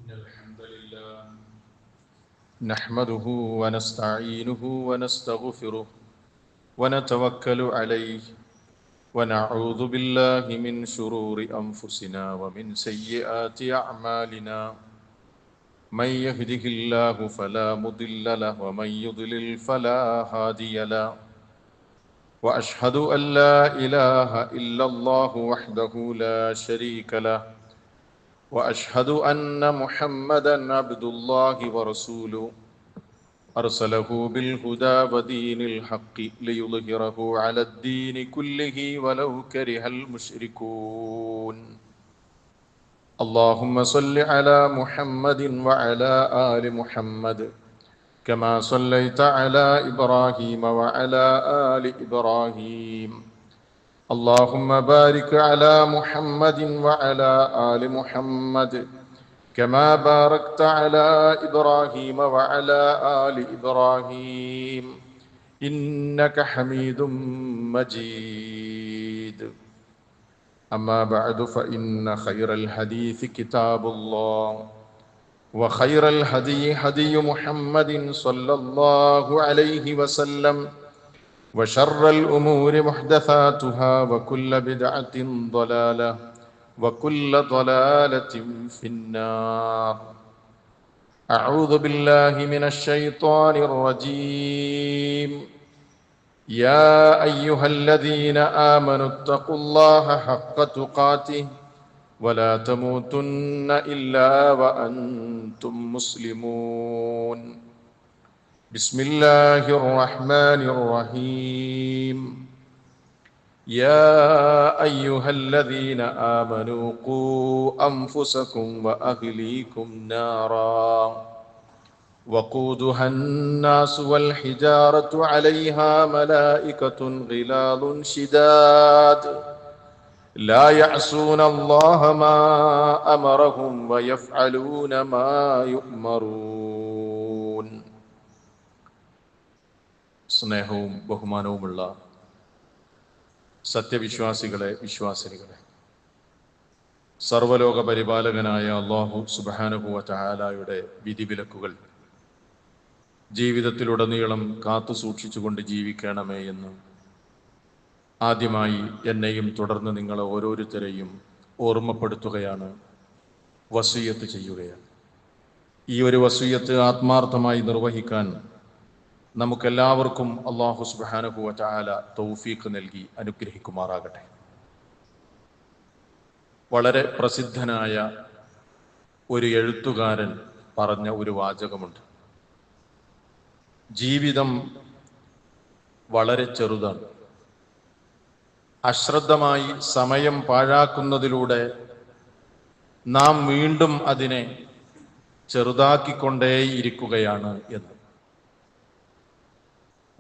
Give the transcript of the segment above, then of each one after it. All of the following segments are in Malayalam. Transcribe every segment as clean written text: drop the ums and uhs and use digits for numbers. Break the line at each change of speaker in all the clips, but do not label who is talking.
إن الحمد لله نحمده ونستعينه ونستغفره ونتوكل عليه ونعوذ بالله من شرور أنفسنا ومن سيئات أعمالنا من يهده الله فلا مضل له ومن يضلل فلا هادي له وأشهد أن لا إله إلا الله وحده لا شريك له وأشهد أن محمدًا عبد الله ورسوله أرسله بالهدى ودين الحق ليظهره على الدين كله ولو كره المشركون اللهم صل على محمد وعلى آل محمد كما صليت على إبراهيم وعلى آل إبراهيم اللهم بارك على محمد وعلى آل محمد كما باركت على إبراهيم وعلى آل إبراهيم إنك حميد مجيد أما بعد فإن خير الحديث كتاب الله وخير الهدي هدي محمد صلى الله عليه وسلم وشر الأمور محدثاتها وكل بدعة ضلالة وكل ضلالة في النار أعوذ بالله من الشيطان الرجيم يا أيها الذين آمنوا اتقوا الله حق تقاته ولا تموتن إلا وأنتم مسلمون بسم الله الرحمن الرحيم يا أيها الذين آمنوا قوا أنفسكم وأهليكم نارا وقودها الناس والحجارة عليها ملائكة غلاظ شداد لا يعصون الله ما أمرهم ويفعلون ما يؤمرون. സ്നേഹവും ബഹുമാനവുമുള്ള സത്യവിശ്വാസികളെ, വിശ്വാസിനികളെ, സർവലോക പരിപാലകനായ അല്ലാഹു സുബ്ഹാനഹു വ തആലയുടെ വിധിവിലക്കുകൾ ജീവിതത്തിലുടനീളം കാത്തു സൂക്ഷിച്ചുകൊണ്ട് ജീവിക്കണമേ എന്ന് ആദ്യമായി എന്നെയും തുടർന്ന് നിങ്ങളെ ഓരോരുത്തരെയും ഓർമ്മപ്പെടുത്തുകയാണ്, വസിയ്യത്ത് ചെയ്യുകയാണ്. ഈ ഒരു വസിയ്യത്ത് ആത്മാർത്ഥമായി നിർവഹിക്കാൻ നമുക്കെല്ലാവർക്കും അല്ലാഹു സുബ്ഹാനഹു വ തആല തൗഫീഖ് നൽകി അനുഗ്രഹിക്കുമാറാകട്ടെ. വളരെ പ്രസിദ്ധനായ ഒരു എഴുത്തുകാരൻ പറഞ്ഞ ഒരു വാചകമുണ്ട്. ജീവിതം വളരെ ചെറുതാണ്. അശ്രദ്ധമായി സമയം പാഴാക്കുന്നതിലൂടെ നാം വീണ്ടും അതിനെ ചെറുതാക്കിക്കൊണ്ടേയിരിക്കുകയാണ് എന്ന്.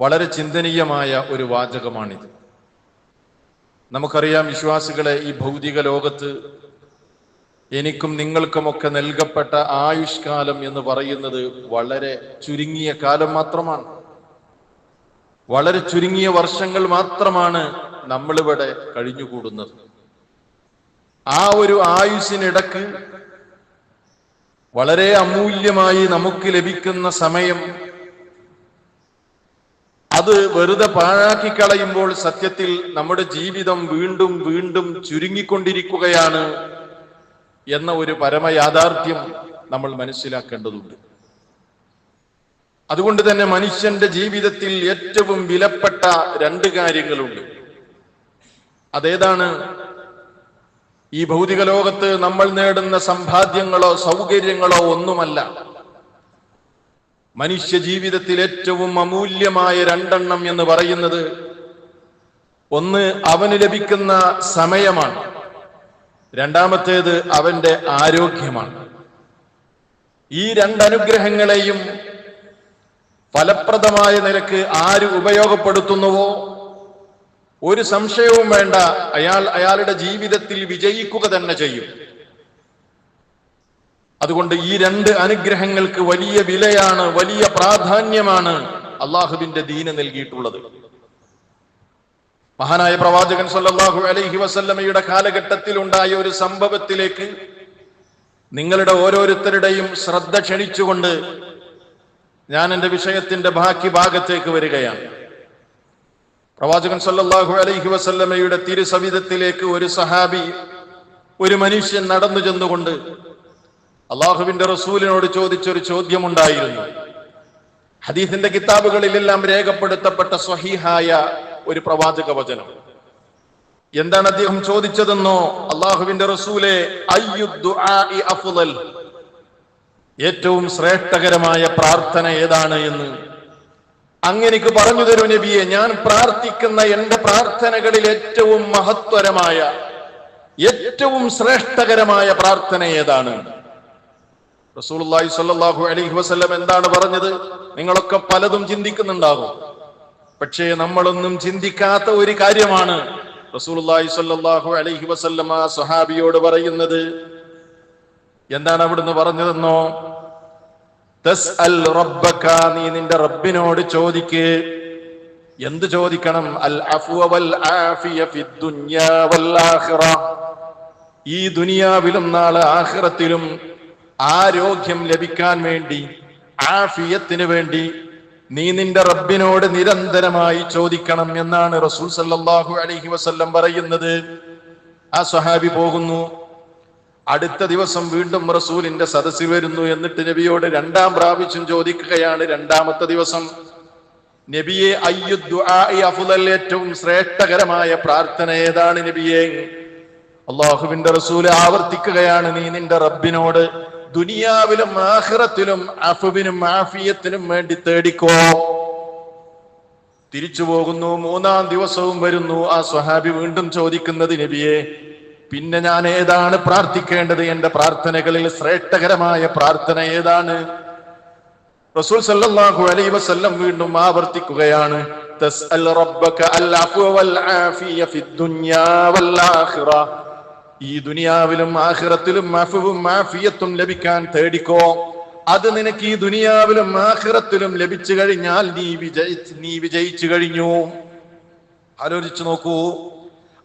വളരെ ചിന്തനീയമായ ഒരു വാചകമാണിത്. നമുക്കറിയാം വിശ്വാസികളെ, ഈ ഭൗതിക ലോകത്ത് എനിക്കും നിങ്ങൾക്കുമൊക്കെ നൽകപ്പെട്ട ആയുഷ്കാലം എന്ന് പറയുന്നത് വളരെ ചുരുങ്ങിയ കാലം മാത്രമാണ്. വളരെ ചുരുങ്ങിയ വർഷങ്ങൾ മാത്രമാണ് നമ്മളിവിടെ കഴിഞ്ഞുകൂടുന്നത്. ആ ഒരു ആയുസ്സിനിടക്ക് വളരെ അമൂല്യമായി നമുക്ക് ലഭിക്കുന്ന സമയം അത് വെറുതെ പാഴാക്കി കളയുമ്പോൾ സത്യത്തിൽ നമ്മുടെ ജീവിതം വീണ്ടും വീണ്ടും ചുരുങ്ങിക്കൊണ്ടിരിക്കുകയാണ് എന്ന ഒരു പരമയാഥാർത്ഥ്യം നമ്മൾ മനസ്സിലാക്കേണ്ടതുണ്ട്. അതുകൊണ്ട് തന്നെ മനുഷ്യന്റെ ജീവിതത്തിൽ ഏറ്റവും വിലപ്പെട്ട രണ്ട് കാര്യങ്ങളുണ്ട്. അതേതാണ്? ഈ ഭൗതിക ലോകത്ത് നമ്മൾ നേടുന്ന സമ്പാദ്യങ്ങളോ സൗകര്യങ്ങളോ ഒന്നുമല്ല. മനുഷ്യ ജീവിതത്തിൽ ഏറ്റവും അമൂല്യമായ രണ്ടെണ്ണം എന്ന് പറയുന്നത്, ഒന്ന് അവന് ലഭിക്കുന്ന സമയമാണ്, രണ്ടാമത്തേത് അവന്റെ ആരോഗ്യമാണ്. ഈ രണ്ടനുഗ്രഹങ്ങളെയും ഫലപ്രദമായ നിലക്ക് ആര് ഉപയോഗപ്പെടുത്തുന്നുവോ ഒരു സംശയവും വേണ്ട, അയാളുടെ ജീവിതത്തിൽ വിജയിക്കുക തന്നെ ചെയ്യും. അതുകൊണ്ട് ഈ രണ്ട് അനുഗ്രഹങ്ങൾക്ക് വലിയ വിലയാണ്, വലിയ പ്രാധാന്യമാണ് അള്ളാഹുവിന്റെ ദീന് നൽകിയിട്ടുള്ളത്. മഹാനായ പ്രവാചകൻ സല്ലല്ലാഹു അലൈഹി വസല്ലമയുടെ കാലഘട്ടത്തിൽ ഉണ്ടായ ഒരു സംഭവത്തിലേക്ക് നിങ്ങളുടെ ഓരോരുത്തരുടെയും ശ്രദ്ധ ക്ഷണിച്ചുകൊണ്ട് ഞാൻ എന്റെ വിഷയത്തിന്റെ ബാക്കി ഭാഗത്തേക്ക് വരികയാണ്. പ്രവാചകൻ സല്ലല്ലാഹു അലൈഹി വസല്ലമയുടെ തിരുസവിധത്തിലേക്ക് ഒരു സഹാബി, ഒരു മനുഷ്യൻ നടന്നു ചെന്നുകൊണ്ട് അള്ളാഹുവിന്റെ റസൂലിനോട് ചോദിച്ചൊരു ചോദ്യമുണ്ടായിരുന്നു. ഹദീസിന്റെ കിതാബുകളിലെല്ലാം രേഖപ്പെടുത്തപ്പെട്ട സ്വഹീഹായ ഒരു പ്രവാചക വചനം. എന്താണ് അദ്ദേഹം ചോദിച്ചതെന്നോ? അള്ളാഹുവിന്റെ റസൂലെ, അയ്യു ദുആഇ അഫ്ളൽ, ഏറ്റവും ശ്രേഷ്ഠകരമായ പ്രാർത്ഥന ഏതാണ് എന്ന് അങ്ങനെക്ക് പറഞ്ഞു തരൂ നബിയെ. ഞാൻ പ്രാർത്ഥിക്കുന്ന എന്റെ പ്രാർത്ഥനകളിൽ ഏറ്റവും മഹത്വരമായ, ഏറ്റവും ശ്രേഷ്ഠകരമായ പ്രാർത്ഥന ഏതാണ്? റസൂലുള്ളാഹി സ്വല്ലല്ലാഹു അലൈഹി വസല്ലം എന്താണ് പറഞ്ഞത്? നിങ്ങളൊക്കെ പലതും ചിന്തിക്കുന്നുണ്ടാകും, പക്ഷേ നമ്മളൊന്നും ചിന്തിക്കാത്ത ഒരു കാര്യമാണ് റസൂലുള്ളാഹി സ്വല്ലല്ലാഹു അലൈഹി വസല്ലം ആ സ്വഹാബിയോട് പറയുന്നത്. എന്താണ് അവിടുന്ന് പറഞ്ഞതെന്നോ? തസ്അൽ റബ്ബക, നീ നിന്റെ റബ്ബിനോട് ചോദിക്ക്. എന്ത് ചോദിക്കണം? അൽ അഫ്വ വൽ ആഫിയ ഫിദ് ദുനിയാ വൽ ആഖിറ, ഈ ദുനിയാവിലും നാളെ ആഖിറത്തിലും ആരോഗ്യം ലഭിക്കാൻ വേണ്ടി, ആഫിയത്തിന് വേണ്ടി നീ നിന്റെ റബ്ബിനോട് നിരന്തരമായി ചോദിക്കണം എന്നാണ് റസൂൽ സല്ലല്ലാഹു അലൈഹി വസല്ലം പറയുന്നത്. ആ സ്വഹാബി പോകുന്നു. അടുത്ത ദിവസം വീണ്ടും റസൂലിന്റെ സദസ്സിൽ വരുന്നു. എന്നിട്ട് നബിയോട് രണ്ടാം പ്രാവശ്യം ചോദിക്കുകയാണ്. രണ്ടാമത്തെ ദിവസം, നബിയെ, അയ്യു ദുആഇ അഫ്ളൽ, ഏറ്റവും ശ്രേഷ്ഠകരമായ പ്രാർത്ഥന ഏതാണ് നബിയെ? അല്ലാഹുവിന്റെ റസൂൽ ആവർത്തിക്കുകയാണ്, നീ നിന്റെ റബ്ബിനോട് ദുനിയാവിലും ആഖിറത്തിലും അഫ്വിനും ആഫിയത്തിനും വേണ്ടി തേടിക്കോ. തിരിച്ചു പോകുന്നു. മൂന്നാം ദിവസവും വരുന്നു. ആ സ്വഹാബി വീണ്ടും ചോദിക്കുന്നത്, നബിയെ, പിന്നെ ഞാൻ ഏതാണ് പ്രാർത്ഥിക്കേണ്ടത്? എന്റെ പ്രാർത്ഥനകളിൽ ശ്രേഷ്ഠകരമായ പ്രാർത്ഥന ഏതാണ്? റസൂൽ സല്ലല്ലാഹു അലൈഹി വസല്ലം വീണ്ടും ആവർത്തിക്കുകയാണ്, തസ്അൽ റബ്ബക അൽ അഫ്വ വൽ ആഫിയ ഫിദ് ദുനിയാ വൽ ആഖിറ, ഈ ദുനിയാവിലും ആഖിറത്തിലും അഫ്വും ആഫിയത്തും ലഭിക്കാൻ തേടിക്കോ. അത് നിനക്ക് ഈ ദുനിയാവിലും ആഖിറത്തിലും ലഭിച്ചു കഴിഞ്ഞാൽ നീ വിജയിച്ചു കഴിഞ്ഞു. ആലോചിച്ചു നോക്കൂ,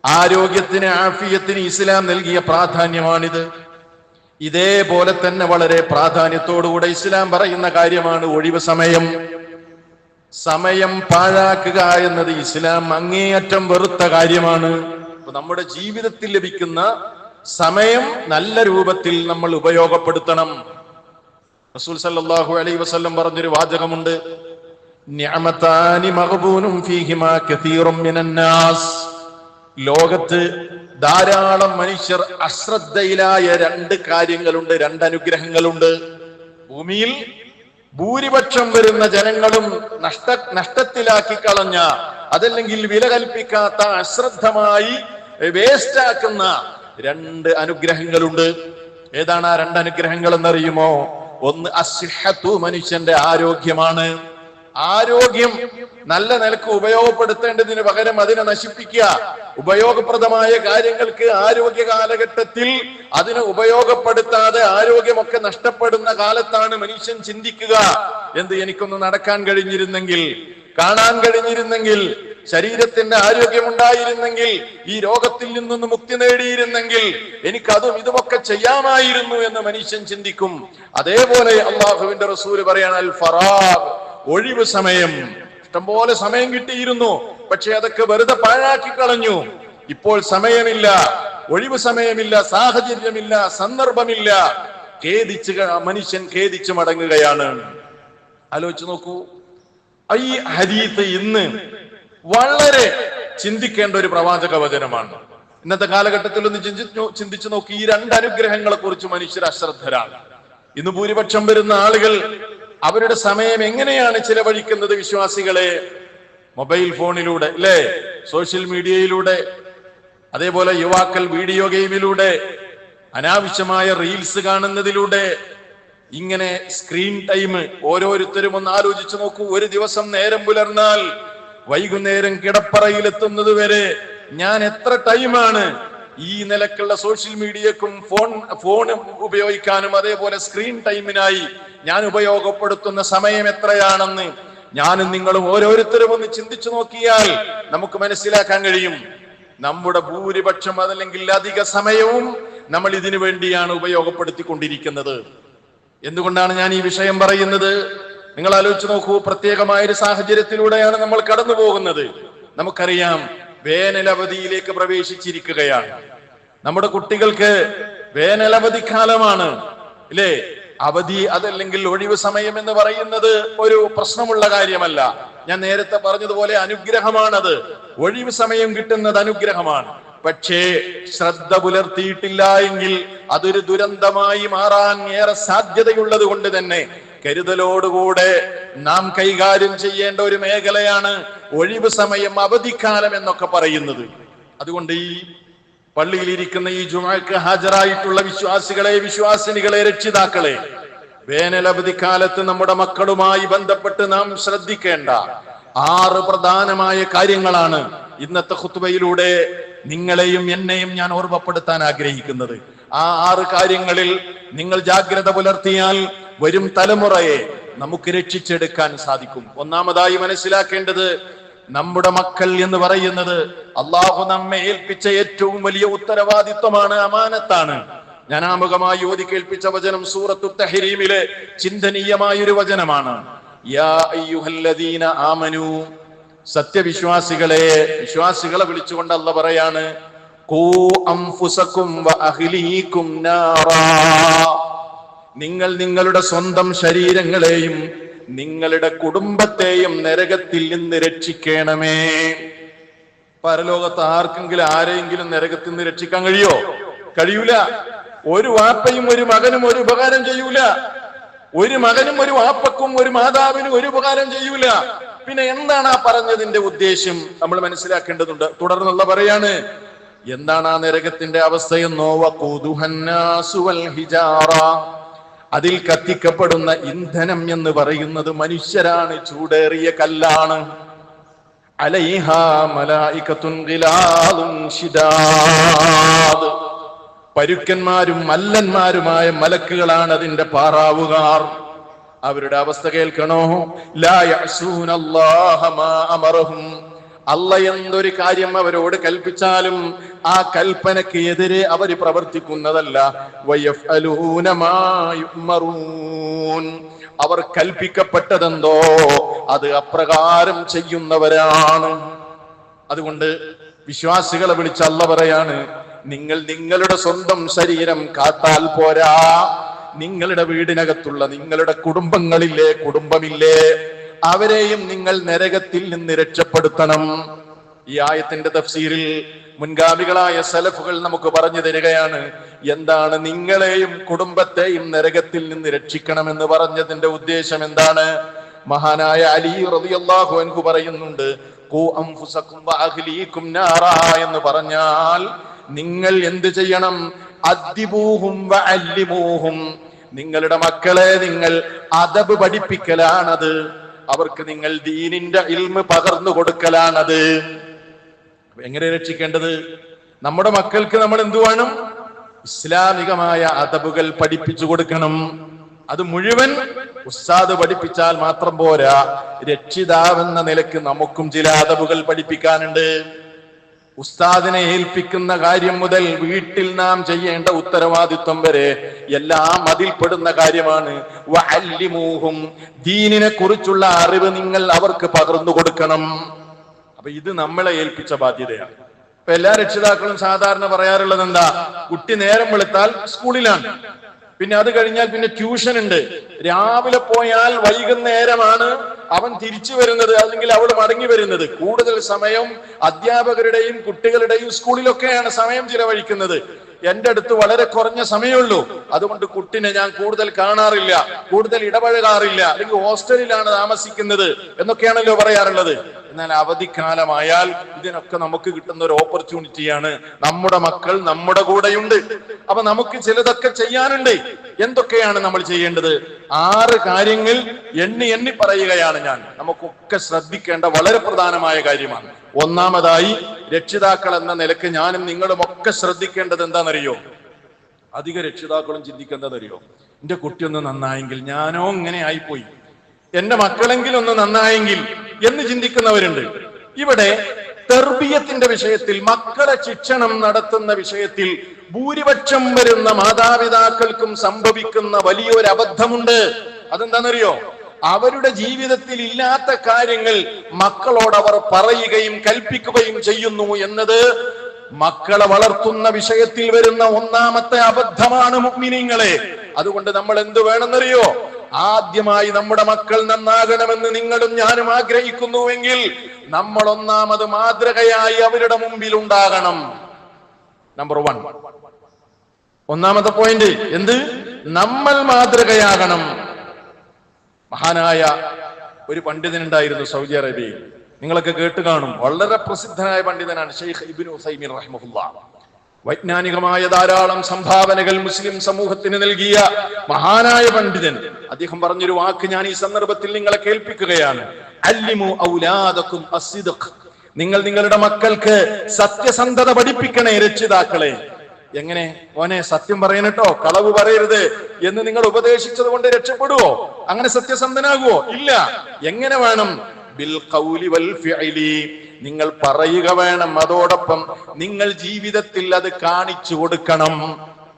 ആരോഗ്യത്തിന്, ആഫിയത്തിന് ഇസ്ലാം നൽകിയ പ്രാധാന്യമാണിത്. ഇതേപോലെ തന്നെ വളരെ പ്രാധാന്യത്തോടുകൂടെ ഇസ്ലാം പറയുന്ന കാര്യമാണ് ഒഴിവ് സമയം. സമയം പാഴാക്കുക എന്നത് ഇസ്ലാം അങ്ങേയറ്റം വെറുത്ത കാര്യമാണ്. നമ്മുടെ ജീവിതത്തിൽ ലഭിക്കുന്ന സമയം നല്ല രൂപത്തിൽ നമ്മൾ ഉപയോഗപ്പെടുത്തണം. റസൂൽ സല്ലല്ലാഹു അലൈഹി വസല്ലം പറഞ്ഞൊരു വാചകമുണ്ട്, നിഅമതാനി മഗ്ബൂനും ഫീഹിമാ കസീറും മിനൻ നാസ്, ലോകത്ത് ധാരാളം മനുഷ്യർ അശ്രദ്ധയിലായ രണ്ട് കാര്യങ്ങളുണ്ട്, രണ്ട് അനുഗ്രഹങ്ങളുണ്ട്. ഭൂമിയിൽ ഭൂരിപക്ഷം വരുന്ന ജനങ്ങളും നഷ്ടത്തിലാക്കി കളഞ്ഞ, അതല്ലെങ്കിൽ വില കൽപ്പിക്കാത്ത, അശ്രദ്ധമായി വേസ്റ്റാക്കുന്ന രണ്ട് അനുഗ്രഹങ്ങളുണ്ട്. ഏതാണ് ആ രണ്ട് അനുഗ്രഹങ്ങൾ എന്നറിയുമോ? ഒന്ന് അസ്സിഹ്ഹത്തു, മനുഷ്യന്റെ ആരോഗ്യമാണ്. ആരോഗ്യം നല്ല നിലക്ക് ഉപയോഗപ്പെടുത്തേണ്ടതിന് പകരം അതിനെ നശിപ്പിക്കുക. ഉപയോഗപ്രദമായ കാര്യങ്ങൾക്ക് ആരോഗ്യ കാലഘട്ടത്തിൽ അതിനെ ഉപയോഗപ്പെടുത്താതെ ആരോഗ്യമൊക്കെ നഷ്ടപ്പെടുന്ന കാലത്താണ് മനുഷ്യൻ ചിന്തിക്കുക, എന്ത്, എനിക്കൊന്ന് നടക്കാൻ കഴിഞ്ഞിരുന്നെങ്കിൽ, കാണാൻ കഴിഞ്ഞിരുന്നെങ്കിൽ, ശരീരത്തിന്റെ ആരോഗ്യമുണ്ടായിരുന്നെങ്കിൽ, ഈ രോഗത്തിൽ നിന്നൊന്ന് മുക്തി നേടിയിരുന്നെങ്കിൽ എനിക്കതും ഇതുമൊക്കെ ചെയ്യാമായിരുന്നു എന്ന് മനുഷ്യൻ ചിന്തിക്കും. അതേപോലെ അള്ളാഹുവിന്റെ റസൂല് പറയാണ്, അൽ ഫറാഗ്, ഒഴിവ് സമയം. ഇഷ്ടംപോലെ സമയം കിട്ടിയിരുന്നു, പക്ഷെ അതൊക്കെ വെറുതെ പാഴാക്കി കളഞ്ഞു. ഇപ്പോൾ സമയമില്ല, ഒഴിവ് സമയമില്ല, സാഹചര്യമില്ല, സന്ദർഭമില്ല. മനുഷ്യൻ ഖേദിച്ചു മടങ്ങുകയാണ്. ആലോചിച്ച് നോക്കൂ, ഈ ഹദീത്ത് ഇന്ന് വളരെ ചിന്തിക്കേണ്ട ഒരു പ്രവാചക വചനമാണ്. ഇന്നത്തെ കാലഘട്ടത്തിൽ ഒന്ന് ചിന്തിച്ചു നോക്കി, ഈ രണ്ട് അനുഗ്രഹങ്ങളെ കുറിച്ച് മനുഷ്യർ അശ്രദ്ധരാണ്. ഇന്ന് ഭൂരിപക്ഷം വരുന്ന ആളുകൾ അവരുടെ സമയം എങ്ങനെയാണ് ചിലവഴിക്കുന്നത്? വിശ്വാസികളെ, മൊബൈൽ ഫോണിലൂടെ, അല്ലേ, സോഷ്യൽ മീഡിയയിലൂടെ, അതേപോലെ യുവാക്കൾ വീഡിയോ ഗെയിമിലൂടെ, അനാവശ്യമായ റീൽസ് കാണുന്നതിലൂടെ, ഇങ്ങനെ സ്ക്രീൻ ടൈം. ഓരോരുത്തരും ഒന്ന് ആലോചിച്ചു നോക്കൂ, ഒരു ദിവസം നേരം പുലർന്നാൽ വൈകുന്നേരം കിടപ്പറയിലെത്തുന്നത് വരെ ഞാൻ എത്ര ടൈമാണ് ഈ നിലക്കുള്ള സോഷ്യൽ മീഡിയക്കും ഫോൺ ഉപയോഗിക്കാനും അതേപോലെ സ്ക്രീൻ ടൈമിനായി ഞാൻ ഉപയോഗപ്പെടുത്തുന്ന സമയം എത്രയാണെന്ന് ഞാനും നിങ്ങളും ഓരോരുത്തരും ഒന്ന് ചിന്തിച്ചു നോക്കിയാൽ നമുക്ക് മനസ്സിലാക്കാൻ കഴിയും. നമ്മുടെ ഭൂരിപക്ഷം, അതല്ലെങ്കിൽ അധിക സമയവും നമ്മൾ ഇതിനു വേണ്ടിയാണ് ഉപയോഗപ്പെടുത്തിക്കൊണ്ടിരിക്കുന്നത്. എന്തുകൊണ്ടാണ് ഞാൻ ഈ വിഷയം പറയുന്നത്? നിങ്ങൾ ആലോചിച്ച് നോക്കൂ, പ്രത്യേകമായൊരു സാഹചര്യത്തിലൂടെയാണ് നമ്മൾ കടന്നു പോകുന്നത്. നമുക്കറിയാം, വേനലവധിയിലേക്ക് പ്രവേശിച്ചിരിക്കുകയാണ്. നമ്മുടെ കുട്ടികൾക്ക് വേനലവധിക്കാലമാണ് ഇല്ലേ? അവധി അതല്ലെങ്കിൽ ഒഴിവ് സമയം എന്ന് പറയുന്നത് ഒരു പ്രശ്നമുള്ള കാര്യമല്ല. ഞാൻ നേരത്തെ പറഞ്ഞതുപോലെ അനുഗ്രഹമാണത്. ഒഴിവ് സമയം കിട്ടുന്നത് അനുഗ്രഹമാണ്. പക്ഷേ ശ്രദ്ധ പുലർത്തിയിട്ടില്ല എങ്കിൽ അതൊരു ദുരന്തമായി മാറാൻ ഏറെ സാധ്യതയുള്ളത് കൊണ്ട് തന്നെ കരുതലോടുകൂടെ നാം കൈകാര്യം ചെയ്യേണ്ട ഒരു മേഖലയാണ് ഒഴിവ് സമയം, അവധിക്കാലം എന്നൊക്കെ പറയുന്നത്. അതുകൊണ്ട് ഈ പള്ളിയിലിരിക്കുന്ന ഈ ജുമഅക്ക് ഹാജരായിട്ടുള്ള വിശ്വാസികളെ, വിശ്വാസിനികളെ, രക്ഷിതാക്കളെ, വേനലവധിക്കാലത്ത് നമ്മുടെ മക്കളുമായി ബന്ധപ്പെട്ട് നാം ശ്രദ്ധിക്കേണ്ട 6 പ്രധാനമായ കാര്യങ്ങളാണ് ഇന്നത്തെ ഖുത്ബയിലൂടെ നിങ്ങളെയും എന്നെയും ഞാൻ ഓർമ്മപ്പെടുത്താൻ ആഗ്രഹിക്കുന്നത്. ആ 6 കാര്യങ്ങളിൽ നിങ്ങൾ ജാഗ്രത പുലർത്തിയാൽ വരും തലമുറയെ നമുക്ക് രക്ഷിച്ചെടുക്കാൻ സാധിക്കും. ഒന്നാമതായി മനസ്സിലാക്കേണ്ടത്, നമ്മുടെ മക്കൾ എന്ന് പറയുന്നത് അള്ളാഹു നമ്മെ ഏൽപ്പിച്ച ഏറ്റവും വലിയ ഉത്തരവാദിത്വമാണ്, അമാനത്താണ്. ഞാൻ ആമുഖമായി ഓതി കേൾപ്പിച്ച വചനം സൂറത്തു തഹ്രീമിലെ ചിന്തനീയമായ ഒരു വചനമാണ്. യാ അയ്യുഹല്ലദീന ആമനൂ, സത്യവിശ്വാസികളെ, വിശ്വാസികളെ വിളിച്ചുകൊണ്ട് അല്ലാഹു പറയാണ്, ഖൂ അൻഫുസകും വ അഹ്ലീകും നാറാ, നിങ്ങൾ നിങ്ങളുടെ സ്വന്തം ശരീരങ്ങളെയും നിങ്ങളുടെ കുടുംബത്തെയും നരകത്തിൽ നിന്ന് രക്ഷിക്കണമേ. പരലോകത്ത് ആർക്കെങ്കിലും ആരെങ്കിലും നരകത്തിൽ നിന്ന് രക്ഷിക്കാൻ കഴിയൂല. ഒരു വാപ്പയും ഒരു മകനും ഒരു ഉപകാരം ചെയ്യൂല. ഒരു മകനും ഒരു വാപ്പക്കും ഒരു മാതാവിനും ഒരു ഉപകാരം ചെയ്യൂല. പിന്നെ എന്താണ് ആ പറഞ്ഞതിന്റെ ഉദ്ദേശം നമ്മൾ മനസ്സിലാക്കേണ്ടതുണ്ട്. തുടർന്നുള്ള പറയാണ്, എന്താണ് ആ നരകത്തിന്റെ അവസ്ഥയെന്നോ, വഖൂദുഹന്നാസു വൽ ഹിജാറ, അതിൽ കത്തിക്കപ്പെടുന്ന ഇന്ധനം എന്ന് പറയുന്നത് മനുഷ്യരാണ്, ചൂടേറിയ കല്ലാണ്. അലൈഹാ മലായികത്തുൻ ഗിലാദുൻ ശിദാദ്, പരുക്കന്മാരും മല്ലന്മാരുമായ മലക്കുകളാണ് അതിന്റെ പാറാവുകാർ. അവരുടെ അവസ്ഥ കേൾക്കണോ? ലാ യഅസൂനല്ലാഹ മാ അമറഹും, അല്ലാഹ് എന്തൊരു കാര്യം അവരോട് കൽപ്പിച്ചാലും ആ കൽപ്പനയ്ക്ക് എതിരെ അവർ പ്രവർത്തിക്കുന്നതല്ല. വയഫ്അലൂന മാ യുമറൂൻ, അവർ കൽപ്പിക്കപ്പെട്ടതെന്തോ അത് അപ്രകാരം ചെയ്യുന്നവരാണ്. അതുകൊണ്ട് വിശ്വാസികളെ വിളിച്ച് അല്ലാഹ് പറയാണ്, നിങ്ങൾ നിങ്ങളുടെ സ്വന്തം ശരീരം കാത്താൽ പോരാ, നിങ്ങളുടെ വീടിനകത്തുള്ള നിങ്ങളുടെ കുടുംബമില്ലേ, അവരെയും നിങ്ങൾ നരകത്തിൽ നിന്ന് രക്ഷപ്പെടുത്തണം. ഈ ആയത്തിന്റെ തഫ്സീറിൽ മുൻഗാമികളായ സലഫുകൾ നമുക്ക് പറഞ്ഞു തരികയാണ്, എന്താണ് നിങ്ങളെയും കുടുംബത്തെയും നരകത്തിൽ നിന്ന് രക്ഷിക്കണമെന്ന് പറഞ്ഞതിന്റെ ഉദ്ദേശം എന്താണ്? മഹാനായ അലി റളിയല്ലാഹു അൻഹു പറയുന്നുണ്ട്, ഖൂ അൻഫുസകും വഅഹ്ലീകും നാറാ എന്ന് പറഞ്ഞാൽ നിങ്ങൾ എന്ത് ചെയ്യണം? അദ്ദിബൂഹും വഅല്ലിമൂഹും, നിങ്ങളുടെ മക്കളെ നിങ്ങൾ അദബ് പഠിപ്പിക്കലാണത്, അവർക്ക് നിങ്ങൾ ദീനിന്റെ ഇൽമ് പകർന്നു കൊടുക്കലാണത്. എങ്ങനെ രക്ഷിക്കേണ്ടത്? നമ്മുടെ മക്കൾക്ക് നമ്മൾ എന്തു വേണം? ഇസ്ലാമികമായ അദബുകൾ പഠിപ്പിച്ചു കൊടുക്കണം. അത് മുഴുവൻ ഉസ്താദ് പഠിപ്പിച്ചാൽ മാത്രം പോരാ, രക്ഷിതാവെന്ന നിലക്ക് നമുക്കും ചില അദബുകൾ പഠിപ്പിക്കാനുണ്ട്. ഉസ്താദിനെ ഏൽപ്പിക്കുന്ന കാര്യം മുതൽ വീട്ടിൽ നാം ചെയ്യേണ്ട ഉത്തരവാദിത്വം വരെ എല്ലാം അതിൽപ്പെടുന്ന കാര്യമാണ്. വഅല്ലിമൂഹും, ദീനിനെ കുറിച്ചുള്ള അറിവ് നിങ്ങൾ അവർക്ക് പകർന്നു കൊടുക്കണം. അപ്പൊ ഇത് നമ്മളെ ഏൽപ്പിച്ച ബാധ്യതയാണ്. ഇപ്പൊ എല്ലാ രക്ഷിതാക്കളും സാധാരണ പറയാറുള്ളത് എന്താ? കുട്ടി നേരം വെളുത്താൽ സ്കൂളിലാണ്, പിന്നെ അത് കഴിഞ്ഞാൽ പിന്നെ ട്യൂഷൻ ഉണ്ട്. രാവിലെ പോയാൽ വൈകുന്നേരമാണ് അവൻ തിരിച്ചു വരുന്നത്, അല്ലെങ്കിൽ അവൾ മടങ്ങി വരുന്നത്. കൂടുതൽ സമയം അധ്യാപകരുടെയും കുട്ടികളുടെയും സ്കൂളിലൊക്കെയാണ് സമയം ചിലവഴിക്കുന്നത്. എന്റെ അടുത്ത് വളരെ കുറഞ്ഞ സമയമുള്ളൂ, അതുകൊണ്ട് കുട്ടിനെ ഞാൻ കൂടുതൽ കാണാറില്ല, കൂടുതൽ ഇടപഴകാറില്ല, അല്ലെങ്കിൽ ഹോസ്റ്റലിലാണ് താമസിക്കുന്നത് എന്നൊക്കെയാണല്ലോ പറയാറുള്ളത്. എന്നാൽ അവധിക്കാലമായാൽ ഇതിനൊക്കെ നമുക്ക് കിട്ടുന്ന ഒരു ഓപ്പർച്യൂണിറ്റിയാണ്. നമ്മുടെ മക്കൾ നമ്മുടെ കൂടെയുണ്ട്. അപ്പൊ നമുക്ക് ചിലതൊക്കെ ചെയ്യാനുണ്ട്. എന്തൊക്കെയാണ് നമ്മൾ ചെയ്യേണ്ടത്? 6 കാര്യങ്ങൾ എണ്ണി പറയുകയാണ് ഞാൻ. നമുക്കൊക്കെ ശ്രദ്ധിക്കേണ്ട വളരെ പ്രധാനമായ കാര്യമാണ്. ഒന്നാമതായി, രക്ഷിതാക്കൾ എന്ന നിലക്ക് ഞാനും നിങ്ങളും ഒക്കെ ശ്രദ്ധിക്കേണ്ടത് എന്താണെന്നറിയോ? അധിക രക്ഷിതാക്കളും ചിന്തിക്കുന്നതറിയോ? എന്റെ കുട്ടി ഒന്ന് നന്നായെങ്കിൽ, ഞാനോ ഇങ്ങനെ ആയിപ്പോയി, എന്റെ മക്കളെങ്കിലും ഒന്ന് നന്നായെങ്കിൽ എന്ന് ചിന്തിക്കുന്നവരുണ്ട്. ഇവിടെ തർബിയത്തിന്റെ വിഷയത്തിൽ, മക്കളെ ശിക്ഷണം നടത്തുന്ന വിഷയത്തിൽ ഭൂരിപക്ഷം വരുന്ന മാതാപിതാക്കൾക്കും സംഭവിക്കുന്ന വലിയൊരു അബദ്ധമുണ്ട്. അതെന്താണെന്നറിയോ? അവരുടെ ജീവിതത്തിൽ ഇല്ലാത്ത കാര്യങ്ങൾ മക്കളോട് അവർ പറയുകയും കൽപ്പിക്കുകയും ചെയ്യുന്നു എന്നത് മക്കളെ വളർത്തുന്ന വിഷയത്തിൽ വരുന്ന ഒന്നാമത്തെ അബദ്ധമാണ് മുഅ്മിനീങ്ങളെ. അതുകൊണ്ട് നമ്മൾ എന്ത് വേണമെന്നറിയോ? ആദ്യമായി നമ്മുടെ മക്കൾ നന്നാകണമെന്ന് നിങ്ങളും ഞാനും ആഗ്രഹിക്കുന്നുവെങ്കിൽ നമ്മൾ ഒന്നാമത് മാതൃകയായി അവരുടെ മുമ്പിൽ ഉണ്ടാകണം. നമ്പർ 1, ഒന്നാമത്തെ പോയിന്റ് എന്ത്? നമ്മൾ മാതൃകയാകണം. മഹാനായ ഒരു പണ്ഡിതനുണ്ടായിരുന്നു സൗദി അറേബ്യയിൽ. നിങ്ങളൊക്കെ കേട്ട് കാണും. വളരെ പ്രസിദ്ധനായ പണ്ഡിതനാണ് ഷെയ്ഖ് ഇബ്നു ഉസൈമീൻ റഹിമഹുല്ലാഹ്. വൈജ്ഞാനികമായ ധാരാളം സംഭാവനകൾ മുസ്ലിം സമൂഹത്തിന് നൽകിയ മഹാനായ പണ്ഡിതൻ. അദ്ദേഹം പറഞ്ഞൊരു വാക്ക് ഞാൻ ഈ സന്ദർഭത്തിൽ നിങ്ങളെ കേൾപ്പിക്കുകയാണ്. അല്ലിമു ഔലാദകും അസ്സിദ്ഖ്. നിങ്ങൾ നിങ്ങളുടെ മക്കൾക്ക് സത്യസന്ധത പഠിപ്പിക്കണേ രക്ഷിതാക്കളെ. എങ്ങനെ? മോനെ സത്യം പറയണട്ടോ, കളവ് പറയരുത് എന്ന് നിങ്ങൾ ഉപദേശിച്ചത് കൊണ്ട് രക്ഷപ്പെടുവോ? അങ്ങനെ സത്യസന്ധനാകുവോ? ഇല്ല. എങ്ങനെ വേണം? ബിൽ ഖൗലി വൽ ഫിഅലി. നിങ്ങൾ പറയുക വേണം, അതോടൊപ്പം നിങ്ങൾ ജീവിതത്തിൽ അത് കാണിച്ചു കൊടുക്കണം.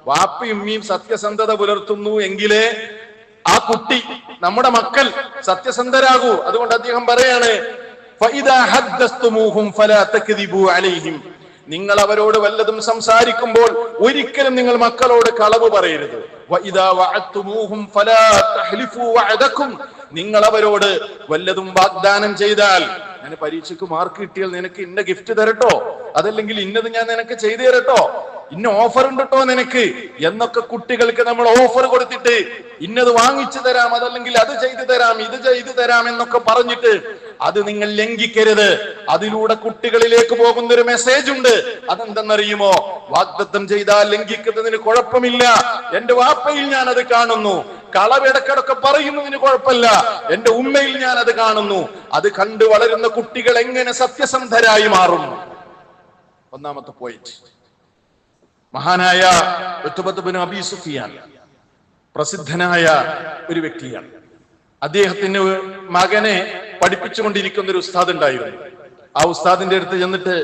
വാപ്പയും ഉമ്മയും സത്യസന്ധത പുലർത്തുന്നു എങ്കിലേ ആ കുട്ടി, നമ്മുടെ മക്കൾ സത്യസന്ധരാകൂ. അതുകൊണ്ട് അദ്ദേഹം പറയാണ്, ഫഇദാ ഹദ്ദസ്തുമൂഹും ഫലാ തക്ദിബു അലൈഹിം. നിങ്ങൾ അവരോട് വല്ലതും സംസാരിക്കുമ്പോൾ ഒരിക്കലും നിങ്ങൾ മക്കളോട് കളവ് പറയരുത്. വഇദാ വഅദ്തുമൂഹും ഫലാ തഹ്ലിഫു വഅദകും. നിങ്ങൾ അവരോട് വല്ലതും വാഗ്ദാനം ചെയ്താൽ, ഞാൻ പരീക്ഷയ്ക്ക് മാർക്ക് കിട്ടിയാൽ നിനക്ക് ഇന്ന ഗിഫ്റ്റ് തരട്ടോ, അതല്ലെങ്കിൽ ഇന്നത് ഞാൻ നിനക്ക് ചെയ്തു തരട്ടോ, ഇന്ന ഓഫർ ഉണ്ട് കേട്ടോ നിനക്ക് എന്നൊക്കെ കുട്ടികൾക്ക് നമ്മൾ ഓഫർ കൊടുത്തിട്ട് ഇന്നത് വാങ്ങിച്ചു തരാം, അതല്ലെങ്കിൽ അത് ചെയ്തു തരാം, ഇത് ചെയ്തു തരാം എന്നൊക്കെ പറഞ്ഞിട്ട് അത് നിങ്ങൾ ലംഘിക്കരുത്. അതിലൂടെ കുട്ടികളിലേക്ക് പോകുന്ന ഒരു മെസ്സേജ് ഉണ്ട്. അതെന്തെന്നറിയുമോ? വാഗ്ദത്തം ചെയ്താൽ ലംഘിക്കുന്നതിന് കുഴപ്പമില്ല. എന്റെ വാപ്പയിൽ ഞാൻ അത് കാണുന്നു. കളവിടക്കിടക്ക് പറയുന്നതിന് കുഴപ്പമില്ല. എന്റെ ഉമ്മയിൽ ഞാൻ അത് കാണുന്നു. അത് കണ്ടു വളരുന്ന കുട്ടികൾ എങ്ങനെ സത്യസന്ധരായി മാറും? ഒന്നാമത്തെ പോയിന്റ്. മഹാനായ ഉത്ബത്ത് ബിൻ അബീ സുഫിയാൻ പ്രസിദ്ധനായ ഒരു വ്യക്തിയാണ്. അദ്ദേഹത്തിന് മകനെ പഠിപ്പിച്ചുകൊണ്ടിരിക്കുന്ന ഒരു ഉസ്താദ് ഉണ്ടായിരുന്നു. ആ ഉസ്താദിന്റെ അടുത്ത് ചെന്നിട്ട്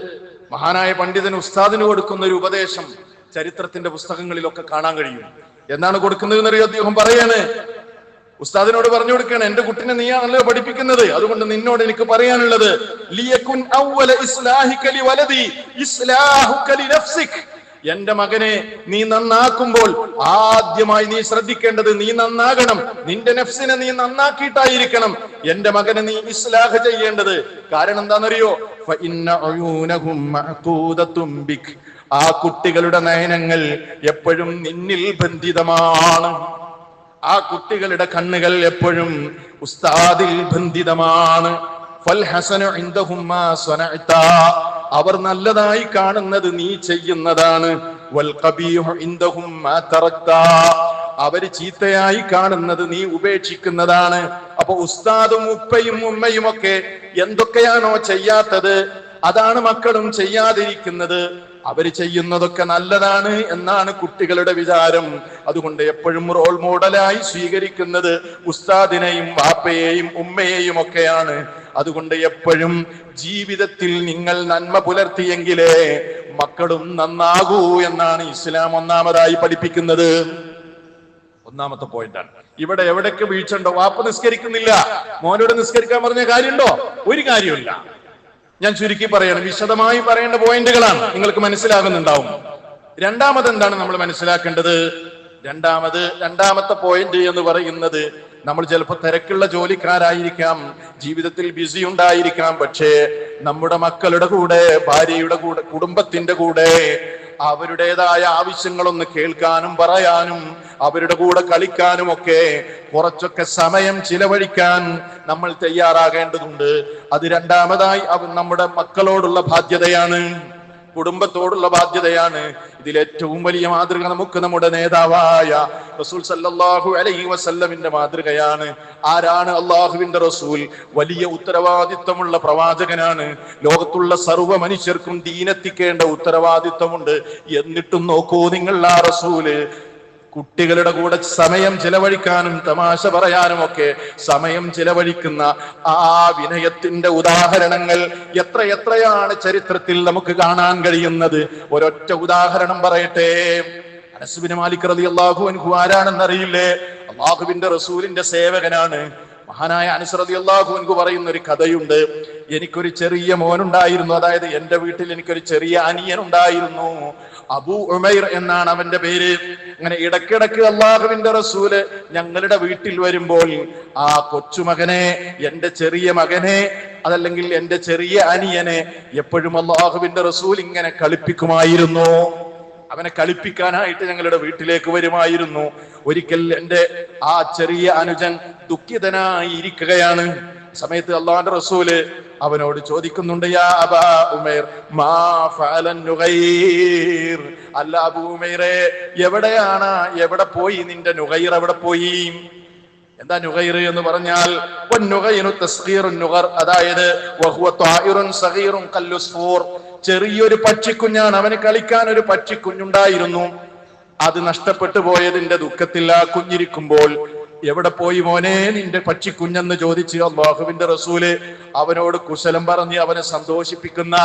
മഹാനായ പണ്ഡിതൻ ഉസ്താദിന് കൊടുക്കുന്ന ഒരു ഉപദേശം ചരിത്രത്തിന്റെ പുസ്തകങ്ങളിലൊക്കെ കാണാൻ കഴിയും. എന്താണ് കൊടുക്കുന്നതെന്നറിയോ? അദ്ദേഹം പറയാണ്, ഉസ്താദിനോട് പറഞ്ഞു കൊടുക്കുകയാണ്, എന്റെ കുട്ടിനെ നീയാണല്ലോ പഠിപ്പിക്കുന്നത്, അതുകൊണ്ട് നിന്നോട് എനിക്ക് പറയാനുള്ളത്, ലിയകുൻ അവ്വല ഇസ്ലാഹിക ലിവലദി ഇസ്ലാഹുക ലിനഫ്സിക്. എന്റെ മകനെ നീ നന്നാക്കുമ്പോൾ ആദ്യമായി നീ ശ്രദ്ധിക്കേണ്ടത് നീ നന്നാകണം. നിന്റെ നഫ്സിനെ നീ നന്നാക്കിയിട്ടായിരിക്കണം എന്റെ മകനെ നീ ഇസ്ലാഹ് ചെയ്യേണ്ടത്. കാരണം എന്താണെന്നറിയോ? ഫഇന്ന ഉയൂനഹും മഅഖൂദതും ബിക്. ആ കുട്ടികളുടെ നയനങ്ങൾ എപ്പോഴും നിന്നിൽ ബന്ധിതമാണ്. ആ കുട്ടികളുടെ കണ്ണുകൾ എപ്പോഴും ഉസ്താദിൽ ബന്ധിതമാണ്. ഫൽഹസനു ഇൻദഹും മാ സനഅത. അവർ നല്ലതായി കാണുന്നത് നീ ചെയ്യുന്നതാണ്. വൽ ഖബീഹു ഇൻദഹും മാ തറക്ത. അവർ ചീത്തയായി കാണുന്നത് നീ ഉപേക്ഷിക്കുന്നതാണ്. അപ്പൊ ഉസ്താദും ഉപ്പയും ഉമ്മയും ഒക്കെ എന്തൊക്കെയാണോ ചെയ്യാത്തത് അതാണ് മക്കളും ചെയ്യാതിരിക്കുന്നത്. അവര് ചെയ്യുന്നതൊക്കെ നല്ലതാണ് എന്നാണ് കുട്ടികളുടെ വിചാരം. അതുകൊണ്ട് എപ്പോഴും റോൾ മോഡലായി സ്വീകരിക്കുന്നത് ഉസ്താദിനെയും വാപ്പയെയും ഉമ്മയെയും ഒക്കെയാണ്. അതുകൊണ്ട് എപ്പോഴും ജീവിതത്തിൽ നിങ്ങൾ നന്മ പുലർത്തിയെങ്കിലേ മക്കളും നന്നാകൂ എന്നാണ് ഇസ്ലാം ഒന്നാമതായി പഠിപ്പിക്കുന്നത്. ഒന്നാമത്തെ പോയിന്റാണ്. ഇവിടെ എവിടേക്ക് വീഴ്ചയുണ്ടോ? വാപ്പ നിസ്കരിക്കുന്നില്ല, മോനോട് നിസ്കരിക്കാൻ പറഞ്ഞ കാര്യമുണ്ടോ? ഒരു കാര്യമില്ല. ഞാൻ ചുരുക്കി പറയണം, വിശദമായി പറയേണ്ട പോയിന്റുകളാണ്, നിങ്ങൾക്ക് മനസ്സിലാകുന്നുണ്ടാവും. രണ്ടാമത് എന്താണ് നമ്മൾ മനസ്സിലാക്കേണ്ടത്? രണ്ടാമത്തെ പോയിന്റ് എന്ന് പറയുന്നത്, നമ്മൾ ചിലപ്പോൾ തിരക്കുള്ള ജോലിക്കാരായിരിക്കാം, ജീവിതത്തിൽ ബിസി ഉണ്ടായിരിക്കാം, പക്ഷേ നമ്മുടെ മക്കളുടെ കൂടെ, ഭാര്യയുടെ കൂടെ, കുടുംബത്തിന്റെ കൂടെ അവരുടേതായ ആവശ്യങ്ങളൊന്ന് കേൾക്കാനും പറയാനും അവരുടെ കൂടെ കളിക്കാനും ഒക്കെ കുറച്ചൊക്കെ സമയം ചിലവഴിക്കാൻ നമ്മൾ തയ്യാറാകേണ്ടതുണ്ട്. അത് രണ്ടാമതായി നമ്മുടെ മക്കളോടുള്ള ബാധ്യതയാണ്, കുടുംബത്തോടുള്ള ബാധ്യതയാണ്. ഇതിലേറ്റവും വലിയ മാതൃക നമുക്ക് നമ്മുടെ നേതാവായ റസൂൽ സല്ലല്ലാഹു അലൈഹി വസല്ലമിന്റെ മാതൃകയാണ്. ആരാണ് അള്ളാഹുവിന്റെ റസൂൽ? വലിയ ഉത്തരവാദിത്വമുള്ള പ്രവാചകനാണ്. ലോകത്തുള്ള സർവ്വ മനുഷ്യർക്കും ദീനെത്തിക്കേണ്ട ഉത്തരവാദിത്വമുണ്ട്. എന്നിട്ടും നോക്കൂ നിങ്ങൾ, ആ റസൂല് കുട്ടികളുടെ കൂടെ സമയം ചിലവഴിക്കാനും തമാശ പറയാനും ഒക്കെ സമയം ചിലവഴിക്കുന്ന ആ വിനയത്തിന്റെ ഉദാഹരണങ്ങൾ എത്രയാണ് ചരിത്രത്തിൽ നമുക്ക് കാണാൻ കഴിയുന്നത്. ഒരൊറ്റ ഉദാഹരണം പറയട്ടെ. അനസ് ബിൻ മാലിക് റളിയല്ലാഹു അൻഹു ആരാണെന്നറിയില്ലേ? അല്ലാഹുവിന്റെ റസൂലിന്റെ സേവകനാണ്. മഹാനായ അനസ് റളിയല്ലാഹു അൻഹു പറയുന്ന ഒരു കഥയുണ്ട്. എനിക്കൊരു ചെറിയ മോനുണ്ടായിരുന്നു, അതായത് എന്റെ വീട്ടിൽ എനിക്കൊരു ചെറിയ അനിയൻ ഉണ്ടായിരുന്നു. അബൂ ഉമൈർ എന്നാണ് അവന്റെ പേര്. അങ്ങനെ ഇടക്കിടക്ക് അല്ലാഹുവിന്റെ റസൂല് ഞങ്ങളുടെ വീട്ടിൽ വരുമ്പോൾ ആ കൊച്ചുമകനെ, എന്റെ ചെറിയ മകനെ, അതല്ലെങ്കിൽ എന്റെ ചെറിയ അനിയനെ എപ്പോഴും അല്ലാഹുവിന്റെ റസൂൽ ഇങ്ങനെ കളിപ്പിക്കുമായിരുന്നു. അവനെ കളിപ്പിക്കാനായിട്ട് ഞങ്ങളുടെ വീട്ടിലേക്ക് വരുമായിരുന്നു. ഒരിക്കൽ എന്റെ ആ ചെറിയ അനുജൻ ദുഃഖിതനായി ഇരിക്കുകയാണ്. സമയത്ത് അല്ലാഹുവിന്റെ റസൂല് അവനോട് ചോദിക്കുന്നുണ്ട്, യാ അബാ ഉമൈർ മാ ഫഅലൻ നുഗൈർ, അല്ല അബൂ ഉമൈറെ, എവിടെ പോയി നിന്റെ നുഗൈർ, എവിടെ പോയി? എന്താ നുഗൈർ എന്ന് പറഞ്ഞാൽ അതായത് ചെറിയൊരു പക്ഷിക്കുഞ്ഞാണ്. അവന് കളിക്കാൻ ഒരു പക്ഷിക്കുഞ്ഞുണ്ടായിരുന്നു. അത് നഷ്ടപ്പെട്ടു പോയതിന്റെ ദുഃഖത്തിൽ ആ കുഞ്ഞിരിക്കുമ്പോൾ എവിടെ പോയി മോനെ നിന്റെ പക്ഷിക്കുഞ്ഞെന്ന് ചോദിച്ച് അല്ലാഹുവിന്റെ റസൂല് അവനോട് കുശലം പറഞ്ഞ് അവനെ സന്തോഷിപ്പിക്കുന്ന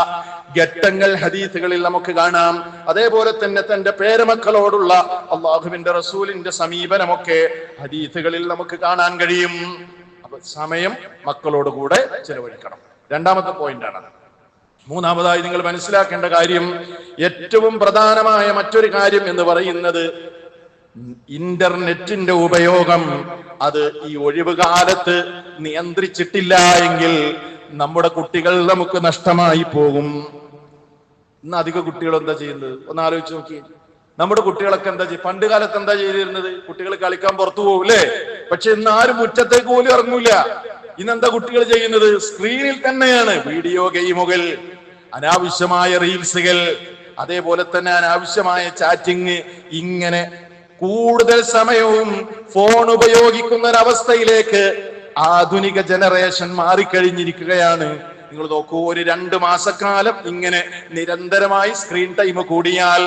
ഘട്ടങ്ങൾ ഹദീസുകളിൽ നമുക്ക് കാണാം. അതേപോലെ തന്നെ തന്റെ പേരമക്കളോടുള്ള അല്ലാഹുവിന്റെ റസൂലിന്റെ സമീപനമൊക്കെ ഹദീസുകളിൽ നമുക്ക് കാണാൻ കഴിയും. അപ്പൊ സമയം മക്കളോട് കൂടെ ചെലവഴിക്കണം. രണ്ടാമത്തെ പോയിന്റാണ്. മൂന്നാമതായി നിങ്ങൾ മനസ്സിലാക്കേണ്ട കാര്യം, ഏറ്റവും പ്രധാനമായ മറ്റൊരു കാര്യം എന്ന് പറയുന്നത് ഇന്റർനെറ്റിന്റെ ഉപയോഗം. അത് ഈ ഒഴിവ് കാലത്ത് നിയന്ത്രിച്ചിട്ടില്ല എങ്കിൽ നമ്മുടെ കുട്ടികൾ നമുക്ക് നഷ്ടമായി പോകും. ഇന്ന് അധിക കുട്ടികൾ എന്താ ചെയ്യുന്നത്? ഒന്ന് ആലോചിച്ച് നോക്കി. നമ്മുടെ കുട്ടികളൊക്കെ എന്താ ചെയ്യും? പണ്ട് കാലത്ത് എന്താ ചെയ്തിരുന്നത്? കുട്ടികൾ കളിക്കാൻ പുറത്തു പോകൂലേ? പക്ഷെ ഇന്ന് ആരും മുറ്റത്തേക്ക് പോലും ഇറങ്ങൂല. ഇന്നെന്താ കുട്ടികൾ ചെയ്യുന്നത്? സ്ക്രീനിൽ തന്നെയാണ്. വീഡിയോ ഗെയിമുകൾ, അനാവശ്യമായ റീൽസുകൾ, അതേപോലെ തന്നെ അനാവശ്യമായ ചാറ്റിങ്. ഇങ്ങനെ കൂടുതൽ സമയവും ഫോൺ ഉപയോഗിക്കുന്ന ഒരവസ്ഥയിലേക്ക് ആധുനിക ജനറേഷൻ മാറിക്കഴിഞ്ഞിരിക്കുകയാണ്. നിങ്ങൾ നോക്കൂ, ഒരു 2 മാസക്കാലം ഇങ്ങനെ നിരന്തരമായി സ്ക്രീൻ ടൈം കൂടിയാൽ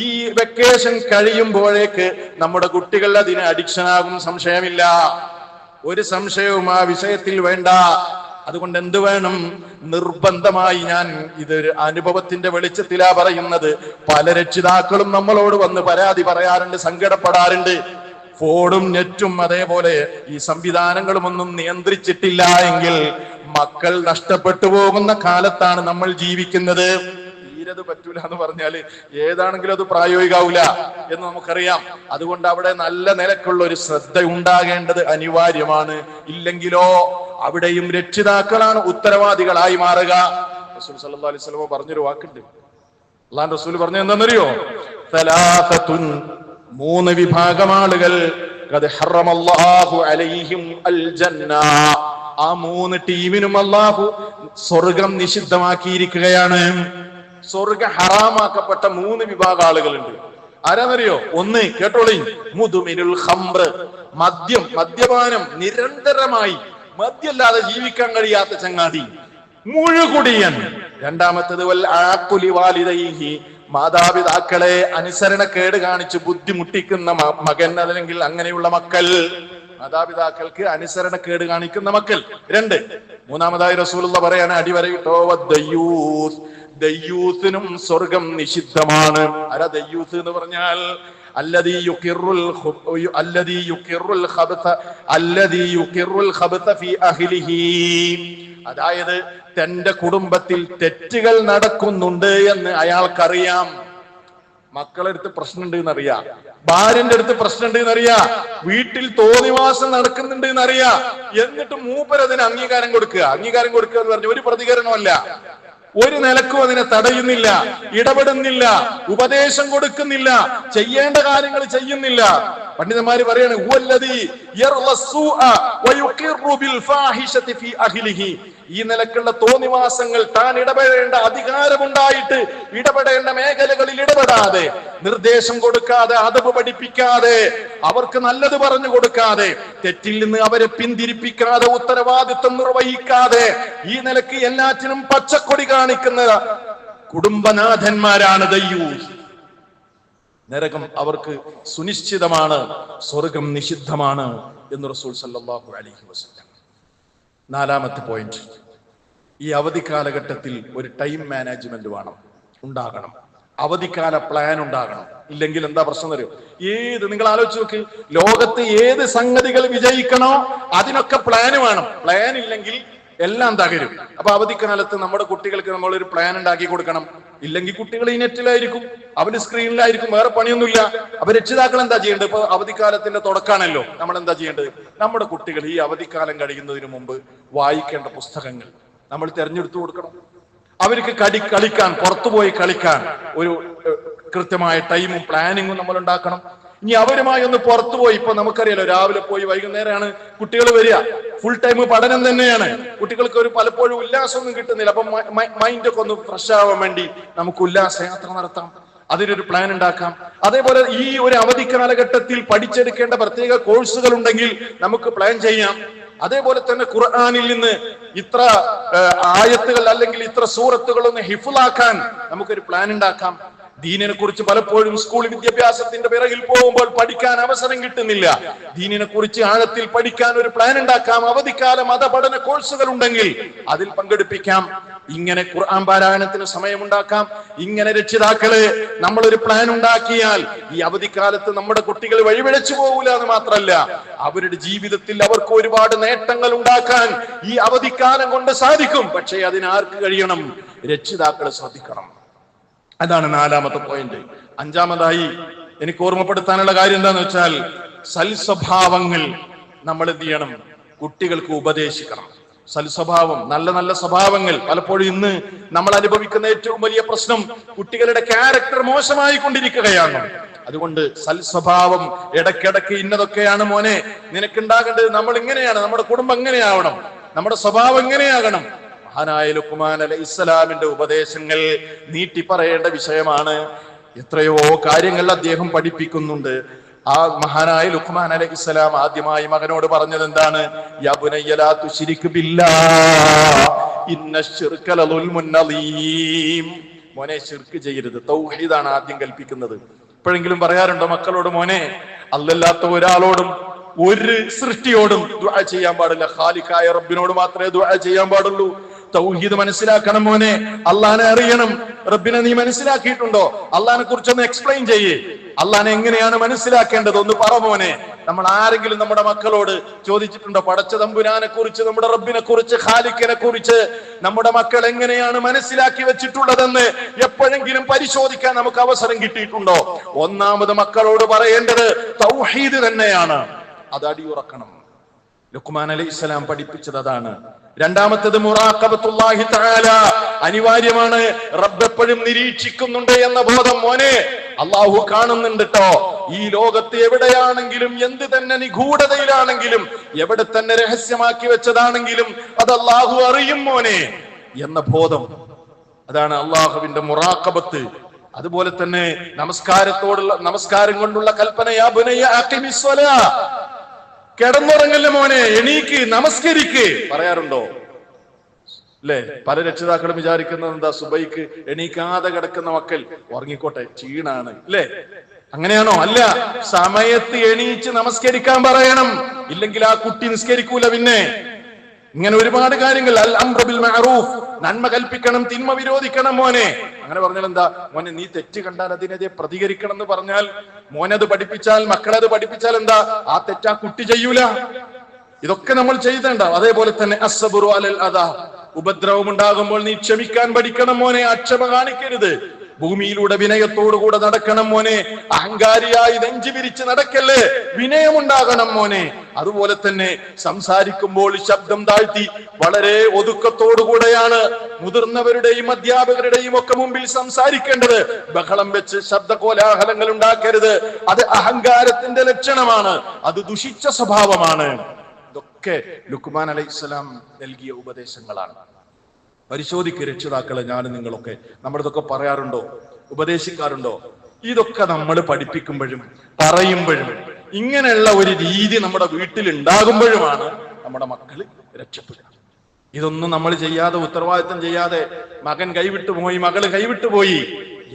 ഈ വെക്കേഷൻ കഴിയുമ്പോഴേക്ക് നമ്മുടെ കുട്ടികൾ അതിന് അഡിക്ഷൻ ആകും. സംശയമില്ല, ഒരു സംശയവും ആ വിഷയത്തിൽ വേണ്ട. അതുകൊണ്ട് എന്ത് വേണം? നിർബന്ധമായി, ഞാൻ ഇതൊരു അനുഭവത്തിന്റെ വെളിച്ചത്തിലാ പറയുന്നത്, പല രക്ഷിതാക്കളും നമ്മളോട് വന്ന് പരാതി പറയാറുണ്ട്, സങ്കടപ്പെടാറുണ്ട്. ഫോണും നെറ്റും അതേപോലെ ഈ സംവിധാനങ്ങളും ഒന്നും നിയന്ത്രിച്ചിട്ടില്ല എങ്കിൽ മക്കൾ നഷ്ടപ്പെട്ടു പോകുന്ന കാലത്താണ് നമ്മൾ ജീവിക്കുന്നത്. തീരത് പറ്റൂല എന്ന് പറഞ്ഞാല് ഏതാണെങ്കിലും അത് പ്രായോഗികാവൂല എന്ന് നമുക്കറിയാം. അതുകൊണ്ട് അവിടെ നല്ല നിലക്കുള്ള ഒരു ശ്രദ്ധ ഉണ്ടാകേണ്ടത് അനിവാര്യമാണ്. ഇല്ലെങ്കിലോ അവിടെയും രക്ഷിതാക്കളാണ് ഉത്തരവാദികളായി മാറുക. റസൂൽ സല്ലല്ലാഹു അലൈഹി വസല്ലം പറഞ്ഞൊരു വാക്കുണ്ട്. അല്ലാഹുവിന്റെ റസൂൽ പറഞ്ഞത് എന്താണെന്നറിയോ? സലാസത്തുൻ, 3 വിഭാഗം ആളുകൾ ഖദ് ഹറമല്ലാഹു അലൈഹിം അൽ ജന്ന, ആ 3 ടീമിനും അല്ലാഹു സ്വർഗ്ഗം നിഷിദ്ധമാക്കിയിരിക്കുകയാണ്. സ്വർഗ്ഗ ഹറാമാക്കപ്പെട്ട 3 വിഭാഗം ആളുകളുണ്ട്. ആരാന്നറിയോ? 1, കേട്ടോളി, മുദ്മിനുൽ ഖംർ, മദ്യപാനം, നിരന്തരമായി മദ്യല്ലാതെ ജീവിക്കാൻ കഴിയാത്ത ചങ്ങാതി, മുഴുകുടിയൻ. രണ്ടാമത്തേത് വൽ ആഖുലി വാലിദൈഹി, മാതാപിതാക്കളെ അനുസരണക്കേട് കാണിച്ച് ബുദ്ധിമുട്ടിക്കുന്ന മകൻ, അല്ലെങ്കിൽ അങ്ങനെയുള്ള മക്കൾ, മാതാപിതാക്കൾക്ക് അനുസരണക്കേട് കാണിക്കുന്ന മക്കൾ. 2. മൂന്നാമതായി റസൂലുള്ളാഹി പറയാണ്, അടിവരയിട്ടോ, ദയ്യൂസ്, ദയ്യൂസിനും സ്വർഗം നിഷിദ്ധമാണ്. ആരാ ദയ്യൂസ് എന്ന് പറഞ്ഞാൽ? അല്ലദീ യുഖിറുൽ ഖബ്ത ഫീ അഹ്ലിഹി, അതായത് തന്റെ കുടുംബത്തിൽ തെറ്റുകൾ നടക്കുന്നുണ്ട് എന്ന് അയാൾക്കറിയാം. മക്കളെടുത്ത് പ്രശ്നമുണ്ട് എന്നറിയാം, ഭാര്യന്റെ അടുത്ത് പ്രശ്നമുണ്ട് എന്നറിയാം, വീട്ടിൽ തോന്നിവാസം നടക്കുന്നുണ്ട് എന്നറിയാം. എന്നിട്ട് മൂപ്പരതിന് അംഗീകാരം കൊടുക്കുക എന്ന് പറഞ്ഞ ഒരു പ്രതികരണമല്ല, ഒരു നിലക്കും അതിനെ തടയുന്നില്ല, ഇടപെടുന്നില്ല, ഉപദേശം കൊടുക്കുന്നില്ല, ചെയ്യേണ്ട കാര്യങ്ങൾ ചെയ്യുന്നില്ല. പണ്ഡിതന്മാര് പറയാണ്, ഈ നിലക്കുള്ള തോന്നിവാസങ്ങൾ, താൻ ഇടപെടേണ്ട അധികാരമുണ്ടായിട്ട് ഇടപെടേണ്ട മേഖലകളിൽ ഇടപെടാതെ, നിർദ്ദേശം കൊടുക്കാതെ, അദബ് പഠിപ്പിക്കാതെ, അവർക്ക് നല്ലത് പറഞ്ഞു കൊടുക്കാതെ, തെറ്റിൽ നിന്ന് അവരെ പിന്തിരിപ്പിക്കാതെ, ഉത്തരവാദിത്വം നിർവഹിക്കാതെ, ഈ നിലക്ക് എല്ലാറ്റിനും പച്ചക്കൊടി കാണിക്കുന്ന കുടുംബനാഥന്മാരാണ് ദയ്യൂസ്. നരകം അവർക്ക് സുനിശ്ചിതമാണ്, സ്വർഗം നിഷിദ്ധമാണ് എന്ന് റസൂൽ സല്ലല്ലാഹു അലൈഹി വസല്ലം. നാലാമത്തെ പോയിന്റ്, ഈ അവധി കാലഘട്ടത്തിൽ ഒരു ടൈം മാനേജ്മെന്റ് ഉണ്ടാകണം. അവധിക്കാല പ്ലാൻ ഉണ്ടാകണം. ഇല്ലെങ്കിൽ എന്താ പ്രശ്നം തരും? നിങ്ങൾ ആലോചിച്ച് നോക്ക്, ലോകത്ത് ഏത് സംഗതികൾ വിജയിക്കണോ അതിനൊക്കെ പ്ലാൻ വേണം. പ്ലാൻ ഇല്ലെങ്കിൽ എല്ലാം തകരും. അപ്പൊ അവധിക്കാലത്ത് നമ്മുടെ കുട്ടികൾക്ക് നമ്മളൊരു പ്ലാൻ ഉണ്ടാക്കി കൊടുക്കണം. ഇല്ലെങ്കിൽ കുട്ടികൾ ഈ നെറ്റിലായിരിക്കും, അവര് സ്ക്രീനിലായിരിക്കും, വേറെ പണിയൊന്നുമില്ല. അപ്പൊ രക്ഷിതാക്കൾ എന്താ ചെയ്യേണ്ടത്? ഇപ്പൊ അവധിക്കാലത്തിന്റെ തുടക്കമാണല്ലോ, നമ്മൾ എന്താ ചെയ്യേണ്ടത്? നമ്മുടെ കുട്ടികൾ ഈ അവധിക്കാലം കഴിയുന്നതിന് മുമ്പ് വായിക്കേണ്ട പുസ്തകങ്ങൾ നമ്മൾ തിരഞ്ഞെടുത്തു കൊടുക്കണം. അവർക്ക് കളിക്കാൻ, പുറത്തുപോയി കളിക്കാൻ ഒരു കൃത്യമായ ടൈമും പ്ലാനിങ്ങും നമ്മൾ ഉണ്ടാക്കണം. ഇനി അവരുമായി ഒന്ന് പുറത്തുപോയി, ഇപ്പൊ നമുക്കറിയാലോ, രാവിലെ പോയി വൈകുന്നേരമാണ് കുട്ടികൾ വരിക, ഫുൾ ടൈം പഠനം തന്നെയാണ്. കുട്ടികൾക്ക് ഒരു പലപ്പോഴും ഉല്ലാസമൊന്നും കിട്ടുന്നില്ല. അപ്പൊ മൈൻഡൊക്കെ ഒന്ന് ഫ്രഷ് ആവാൻ വേണ്ടി നമുക്ക് ഉല്ലാസയാത്ര നടത്താം, അതിനൊരു പ്ലാൻ ഉണ്ടാക്കാം. അതേപോലെ ഈ ഒരു അവധി കാലഘട്ടത്തിൽ പഠിച്ചെടുക്കേണ്ട പ്രത്യേക കോഴ്സുകൾ ഉണ്ടെങ്കിൽ നമുക്ക് പ്ലാൻ ചെയ്യാം. അതേപോലെ തന്നെ ഖുർആനിൽ നിന്ന് ഇത്ര ആയത്തുകൾ അല്ലെങ്കിൽ ഇത്ര സൂറത്തുകളൊന്ന് ഹിഫ്ളാക്കാൻ നമുക്കൊരു പ്ലാൻ ഉണ്ടാക്കാം. ദീനിനെ കുറിച്ച് പലപ്പോഴും സ്കൂൾ വിദ്യാഭ്യാസത്തിന്റെ പിറകിൽ പോകുമ്പോൾ പഠിക്കാൻ അവസരം കിട്ടുന്നില്ല. ദീനിനെ കുറിച്ച് ആഴത്തിൽ പഠിക്കാൻ ഒരു പ്ലാൻ ഉണ്ടാക്കാം. അവധിക്കാല മതപഠന കോഴ്സുകൾ ഉണ്ടെങ്കിൽ അതിൽ പങ്കെടുപ്പിക്കാം. ഇങ്ങനെ ഖുർആൻ പാരായണത്തിന് സമയമുണ്ടാക്കാം. ഇങ്ങനെ രക്ഷിതാക്കളെ നമ്മളൊരു പ്ലാൻ ഉണ്ടാക്കിയാൽ ഈ അവധിക്കാലത്ത് നമ്മുടെ കുട്ടികൾ വഴിപിഴച്ചു പോകൂല എന്ന് മാത്രമല്ല, അവരുടെ ജീവിതത്തിൽ അവർക്ക് ഒരുപാട് നേട്ടങ്ങൾ ഉണ്ടാക്കാൻ ഈ അവധിക്കാലം കൊണ്ട് സാധിക്കും. പക്ഷേ അതിനാർക്ക് കഴിയണം? രക്ഷിതാക്കൾ ശ്രദ്ധിക്കണം. അതാണ് നാലാമത്തെ പോയിന്റ്. അഞ്ചാമതായി എനിക്ക് ഓർമ്മപ്പെടുത്താനുള്ള കാര്യം എന്താന്ന് വെച്ചാൽ, സൽസ്വഭാവങ്ങൾ നമ്മൾ എന്ത് ചെയ്യണം? കുട്ടികൾക്ക് ഉപദേശിക്കണം. സൽസ്വഭാവം, നല്ല നല്ല സ്വഭാവങ്ങൾ. പലപ്പോഴും ഇന്ന് നമ്മൾ അനുഭവിക്കുന്ന ഏറ്റവും വലിയ പ്രശ്നം കുട്ടികളുടെ ക്യാരക്ടർ മോശമായി കൊണ്ടിരിക്കുകയാണ്. അതുകൊണ്ട് സൽസ്വഭാവം, ഇടയ്ക്കിടയ്ക്ക് ഇന്നതൊക്കെയാണ് മോനെ നിനക്കുണ്ടാകേണ്ടത്, നമ്മൾ ഇങ്ങനെയാണ്, നമ്മുടെ കുടുംബം എങ്ങനെയാവണം, നമ്മുടെ സ്വഭാവം എങ്ങനെയാകണം. മഹാനായ ലുഖ്മാൻ അലൈഹിസ്സലാമിന്റെ ഉപദേശങ്ങൾ നീട്ടി പറയേണ്ട വിഷയമാണ്. എത്രയോ കാര്യങ്ങൾ അദ്ദേഹം പഠിപ്പിക്കുന്നുണ്ട്. ആ മഹാനായ ലുഖ്മാൻ അലൈഹിസ്സലാം ആദ്യമായി മകനോട് പറഞ്ഞത് എന്താണ്? യാ ബുനയ്യ ലാ തുശ്രിക് ബില്ലാഹ് ഇന്നശ്ശിർക ലദുൽമുൻ അളീം. മോനെ ശിർക്ക് ചെയ്യരുത്. തൗഹീദാണ് ആദ്യം കൽപ്പിക്കുന്നത്. എപ്പോഴെങ്കിലും പറയാറുണ്ടോ മക്കളോട്, മോനെ അല്ലാത്ത ഒരാളോടും ഒരു സൃഷ്ടിയോടും ദുആ ചെയ്യാൻ പാടില്ല, ഖാലിഖായ റബ്ബിനോട് മാത്രമേ ദുആ ചെയ്യാൻ പാടുള്ളൂ. തൗഹീദ് മനസ്സിലാക്കണം മോനെ, അള്ളാനെ അറിയണം. റബ്ബിനെ നീ മനസ്സിലാക്കിയിട്ടുണ്ടോ? അള്ളാനെ കുറിച്ചൊന്ന് എക്സ്പ്ലെയിൻ ചെയ്യേ. അള്ളാനെ എങ്ങനെയാണ് മനസ്സിലാക്കേണ്ടത് ഒന്ന് പറ മോനെ. നമ്മൾ ആരെങ്കിലും നമ്മുടെ മക്കളോട് ചോദിച്ചിട്ടുണ്ടോ പടച്ച തമ്പുരാനെ കുറിച്ച്, നമ്മുടെ റബ്ബിനെ കുറിച്ച്, ഖാലിഖിനെ കുറിച്ച് നമ്മുടെ മക്കൾ എങ്ങനെയാണ് മനസ്സിലാക്കി വെച്ചിട്ടുള്ളതെന്ന് എപ്പോഴെങ്കിലും പരിശോധിക്കാൻ നമുക്ക് അവസരം കിട്ടിയിട്ടുണ്ടോ? ഒന്നാമത് മക്കളോട് പറയേണ്ടത് തൗഹീദ് തന്നെയാണ്. അത് അടിയുറക്കണം. ലുഖ്മാൻ അലൈഹിസ്സലാം പഠിപ്പിച്ചത് അതാണ്. രണ്ടാമത്തേത് മുറാഖബത്തുല്ലാഹി തആല, അനിവാര്യമാണ്. റബ്ബ് എപ്പോഴും നിരീക്ഷിക്കുന്നുണ്ട് എന്ന ബോധം. മോനെ, അള്ളാഹു കാണുന്നുണ്ട് ട്ടോ. ഈ ലോകത്ത് എവിടെയാണെങ്കിലും, എന്ത് തന്നെ നിഗൂഢതയിലാണെങ്കിലും, എവിടെ തന്നെ രഹസ്യമാക്കി വെച്ചതാണെങ്കിലും അത് അള്ളാഹു അറിയും മോനെ എന്ന ബോധം. അതാണ് അള്ളാഹുവിന്റെ മുറാഖബത്ത്. അതുപോലെ തന്നെ നമസ്കാരം കൊണ്ടുള്ള കൽപ്പന, യാ ബുനയ്യ അഖിമിസ് സ്വലാ, കിടന്നുറങ്ങല്ല മോനെ, എണീക്ക്, നമസ്കരിക്ക് പറയാറുണ്ടോ? അല്ലെ? പല രക്ഷിതാക്കളും വിചാരിക്കുന്നത് എന്താ, സുബൈക്ക് എണീക്കാതെ കിടക്കുന്ന മക്കൾ ഉറങ്ങിക്കോട്ടെ, ക്ഷീണാണ്, അല്ലെ? അങ്ങനെയാണോ? അല്ല, സമയത്ത് എണീച്ച് നമസ്കരിക്കാൻ പറയണം. ഇല്ലെങ്കിൽ ആ കുട്ടി നിസ്കരിക്കൂല. പിന്നെ ഇങ്ങനെ ഒരുപാട് കാര്യങ്ങൾ. അൽ അംറു ബിൽ മഅറൂഫ്, നന്മ കൽപ്പിക്കണം, തിന്മ വിരോധിക്കണം മോനെ. അങ്ങനെ പറഞ്ഞാൽ എന്താ? മോനെ നീ തെറ്റ് കണ്ടാൽ അതിനെതിരെ പ്രതികരിക്കണം എന്ന് പറഞ്ഞാൽ, മോനത് പഠിപ്പിച്ചാൽ, മക്കളത് പഠിപ്പിച്ചാൽ എന്താ? ആ തെറ്റാ കുട്ടി ചെയ്യൂല. ഇതൊക്കെ നമ്മൾ ചെയ്തേണ്ട. അതേപോലെ തന്നെ അസ്സബ്റു അലൽ അദാ, ഉപദ്രവം ഉണ്ടാകുമ്പോൾ നീ ക്ഷമിക്കാൻ പഠിക്കണം മോനെ. അക്ഷമ കാണിക്കരുത്. ഭൂമിയിലൂടെ വിനയത്തോടുകൂടെ നടക്കണം മോനെ. അഹങ്കാരിയായി നെഞ്ചു വിരിച്ച് നടക്കല്ലേ, വിനയമുണ്ടാകണം മോനെ. അതുപോലെ തന്നെ സംസാരിക്കുമ്പോൾ ശബ്ദം താഴ്ത്തി വളരെ ഒതുക്കത്തോടുകൂടെയാണ് മുതിർന്നവരുടെയും അധ്യാപകരുടെയും ഒക്കെ മുമ്പിൽ സംസാരിക്കേണ്ടത്. ബഹളം വെച്ച് ശബ്ദ കോലാഹലങ്ങൾ ഉണ്ടാക്കരുത്. അത് അഹങ്കാരത്തിന്റെ ലക്ഷണമാണ്, അത് ദുഷിച്ച സ്വഭാവമാണ്. ഇതൊക്കെ ലുഖ്മാൻ അലൈഹിസ്സലാം നൽകിയ ഉപദേശങ്ങളാണ്. പരിശോധിക്കുക രക്ഷിതാക്കളെ, ഞാനും നിങ്ങളൊക്കെ നമ്മളിതൊക്കെ പറയാറുണ്ടോ, ഉപദേശിക്കാറുണ്ടോ? ഇതൊക്കെ നമ്മൾ പഠിപ്പിക്കുമ്പോഴും പറയുമ്പോഴും ഇങ്ങനെയുള്ള ഒരു രീതി നമ്മുടെ വീട്ടിൽ ഉണ്ടാകുമ്പോഴുമാണ് നമ്മുടെ മക്കൾ രക്ഷപ്പെടുക. ഇതൊന്നും നമ്മൾ ചെയ്യാതെ, ഉത്തരവാദിത്തം ചെയ്യാതെ മകൻ കൈവിട്ടുപോയി, മകള് കൈവിട്ടുപോയി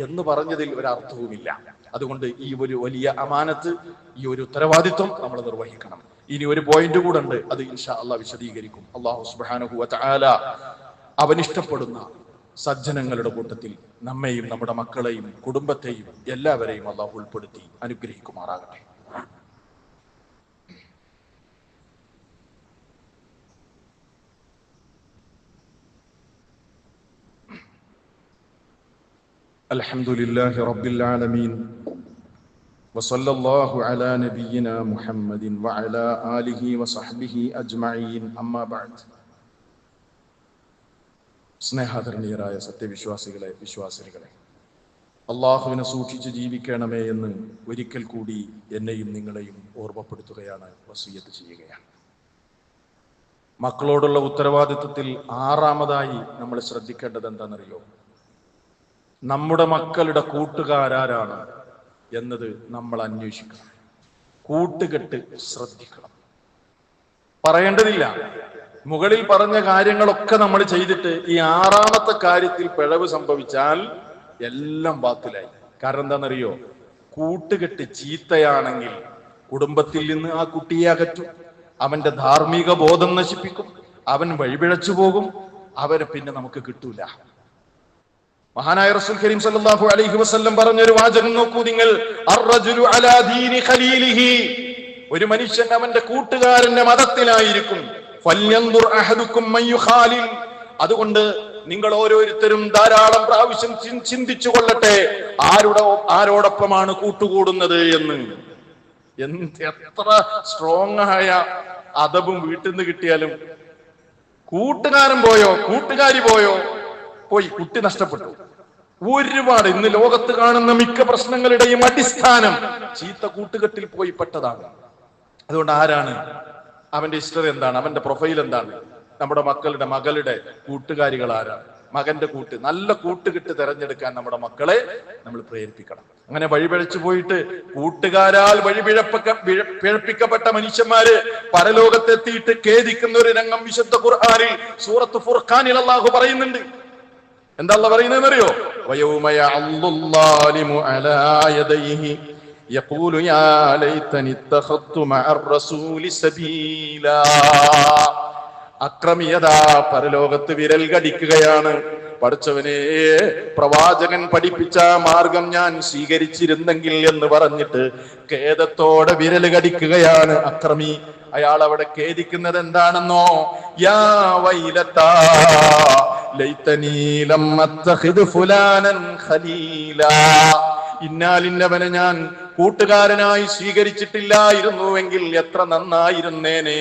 എന്ന് പറഞ്ഞതിൽ ഒരർത്ഥവുമില്ല. അതുകൊണ്ട് ഈ ഒരു വലിയ അമാനത്ത്, ഈ ഒരു ഉത്തരവാദിത്വം നമ്മൾ നിർവഹിക്കണം. ഇനി ഒരു പോയിന്റ് കൂടെ ഉണ്ട്, അത് ഇൻഷാ അല്ലാഹ് വിശദീകരിക്കും. അല്ലാഹു സുബ്ഹാനഹു വ തആല അവനിഷ്ടപ്പെടുന്ന സജ്ജനങ്ങളുടെ കൂട്ടത്തിൽ നമ്മെയും നമ്മുടെ മക്കളെയും കുടുംബത്തെയും എല്ലാവരെയും അല്ലാഹു ഉൾപ്പെടുത്തി അനുഗ്രഹിക്കുമാറാകട്ടെ. അൽഹംദുലില്ലാഹി റബ്ബിൽ ആലമീൻ വസല്ലല്ലാഹു അലാ നബിയിനാ മുഹമ്മദിൻ വഅലാ ആലിഹി വസഹ്ബിഹി അജ്മഈൻ. അമ്മാ ബഅദ്. സ്നേഹാദരണീയരായ സത്യവിശ്വാസികളെ, വിശ്വാസിനികളെ, അള്ളാഹുവിനെ സൂക്ഷിച്ച് ജീവിക്കണമേ എന്ന് ഒരിക്കൽ കൂടി എന്നെയും നിങ്ങളെയും ഓർമ്മപ്പെടുത്തുകയാണ്, വസിയ്യത്ത് ചെയ്യുകയാണ്. മക്കളോടുള്ള ഉത്തരവാദിത്വത്തിൽ ആറാമതായി നമ്മൾ ശ്രദ്ധിക്കേണ്ടത് എന്താണെന്നറിയോ? നമ്മുടെ മക്കളുടെ കൂട്ടുകാരാരാണ് എന്നത് നമ്മൾ അന്വേഷിക്കണം. കൂട്ടുകെട്ട് ശ്രദ്ധിക്കണം. പറയേണ്ടതില്ല, മുകളിൽ പറഞ്ഞ കാര്യങ്ങളൊക്കെ നമ്മൾ ചെയ്തിട്ട് ഈ ആറാമത്തെ കാര്യത്തിൽ പിഴവ് സംഭവിച്ചാൽ എല്ലാം ബാത്തിലായി. കാരണം എന്താണെന്നറിയോ? കൂട്ടുകെട്ട് ചീത്തയാണെങ്കിൽ കുടുംബത്തിൽ നിന്ന് ആ കുട്ടിയെ അകറ്റും, അവന്റെ ധാർമ്മിക ബോധം നശിപ്പിക്കും, അവൻ വഴിപിഴച്ചു പോകും, അവരെ പിന്നെ നമുക്ക് കിട്ടൂല. മഹാനായ റസൂൽ കരീം സല്ലല്ലാഹു അലൈഹി വസല്ലം പറഞ്ഞൊരു വാചകം നോക്കൂ നിങ്ങൾ, അർറജുലു അലാ ദീനി ഖലീലിഹി, ഒരു മനുഷ്യൻ അവന്റെ കൂട്ടുകാരന്റെ മതത്തിലായിരിക്കും. ഫല്യൻദുർ അഹദുക്കും മൻ യുഖാലിൽ, അതുകൊണ്ട് നിങ്ങൾ ഓരോരുത്തരും ധാരാളം പ്രാവശ്യം ചിന്തിച്ചു കൊള്ളട്ടെ ആരോടൊപ്പമാണ് കൂട്ടുകൂടുന്നത് എന്ന്. എത്ര സ്ട്രോങ് ആയ അദബും വീട്ടിൽ നിന്ന് കിട്ടിയാലും കൂട്ടുകാരൻ പോയോ, കൂട്ടുകാരി പോയോ, പോയി, കുട്ടി നഷ്ടപ്പെട്ടു. ഒരുപാട് ഇന്ന് ലോകത്ത് കാണുന്ന മിക്ക പ്രശ്നങ്ങളുടെയും അടിസ്ഥാനം ചീത്ത കൂട്ടുകെട്ടിൽ പോയി പെട്ടതാണ്. അതുകൊണ്ട് ആരാണ്, അവന്റെ ഹിസ്റ്ററി എന്താണ്, അവന്റെ പ്രൊഫൈൽ എന്താണ്, നമ്മുടെ മകളുടെ കൂട്ടുകാരികൾ ആരാണ്, മകന്റെ നല്ല കൂട്ടുകെട്ട് തെരഞ്ഞെടുക്കാൻ നമ്മുടെ മക്കളെ നമ്മൾ പ്രേരിപ്പിക്കണം. അങ്ങനെ വഴിപിഴച്ചു പോയിട്ട് കൂട്ടുകാരാൽ പിഴപ്പിക്കപ്പെട്ട മനുഷ്യന്മാര് പരലോകത്തെത്തിയിട്ട് ഖേദിക്കുന്ന ഒരു രംഗം വിശുദ്ധ ഖുർആനിൽ സൂറത്ത് ഫുർഖാനിൽ അല്ലാഹു പറയുന്നുണ്ട്. എന്താ അല്ലാഹു പറയുന്നതെന്നറിയോ? വയൗമ യഅല്ലുല്ലാലിമു അലാ യദൈഹി യഖൂലു യാ ലൈതനി ഇത്തഖദ്തു മഅർ റസൂലി സബീലാ. അക്രമിയതാ പരലോകത്ത് വിരൽ കടിക്കുകയാണ്. പഠിച്ചവനെ, പ്രവാചകൻ പഠിപ്പിച്ച മാർഗം ഞാൻ സ്വീകരിച്ചിരുന്നെങ്കിൽ എന്ന് പറഞ്ഞിട്ട് ഖേദത്തോടെ വിരൽ കടിക്കുകയാണ് അക്രമി. അയാൾ അവിടെ ഖേദിക്കുന്നത് എന്താണെന്നോ? യാ വൈലതാ ലൈതനീ ലം അത്തഖിദ് ഫുലാനൻ ഖലീലാ, ഇന്നാലിന്നവനെ ഞാൻ കൂട്ടുകാരനായി സ്വീകരിച്ചിട്ടില്ലായിരുന്നുവെങ്കിൽ എത്ര നന്നായിരുന്നേനെ.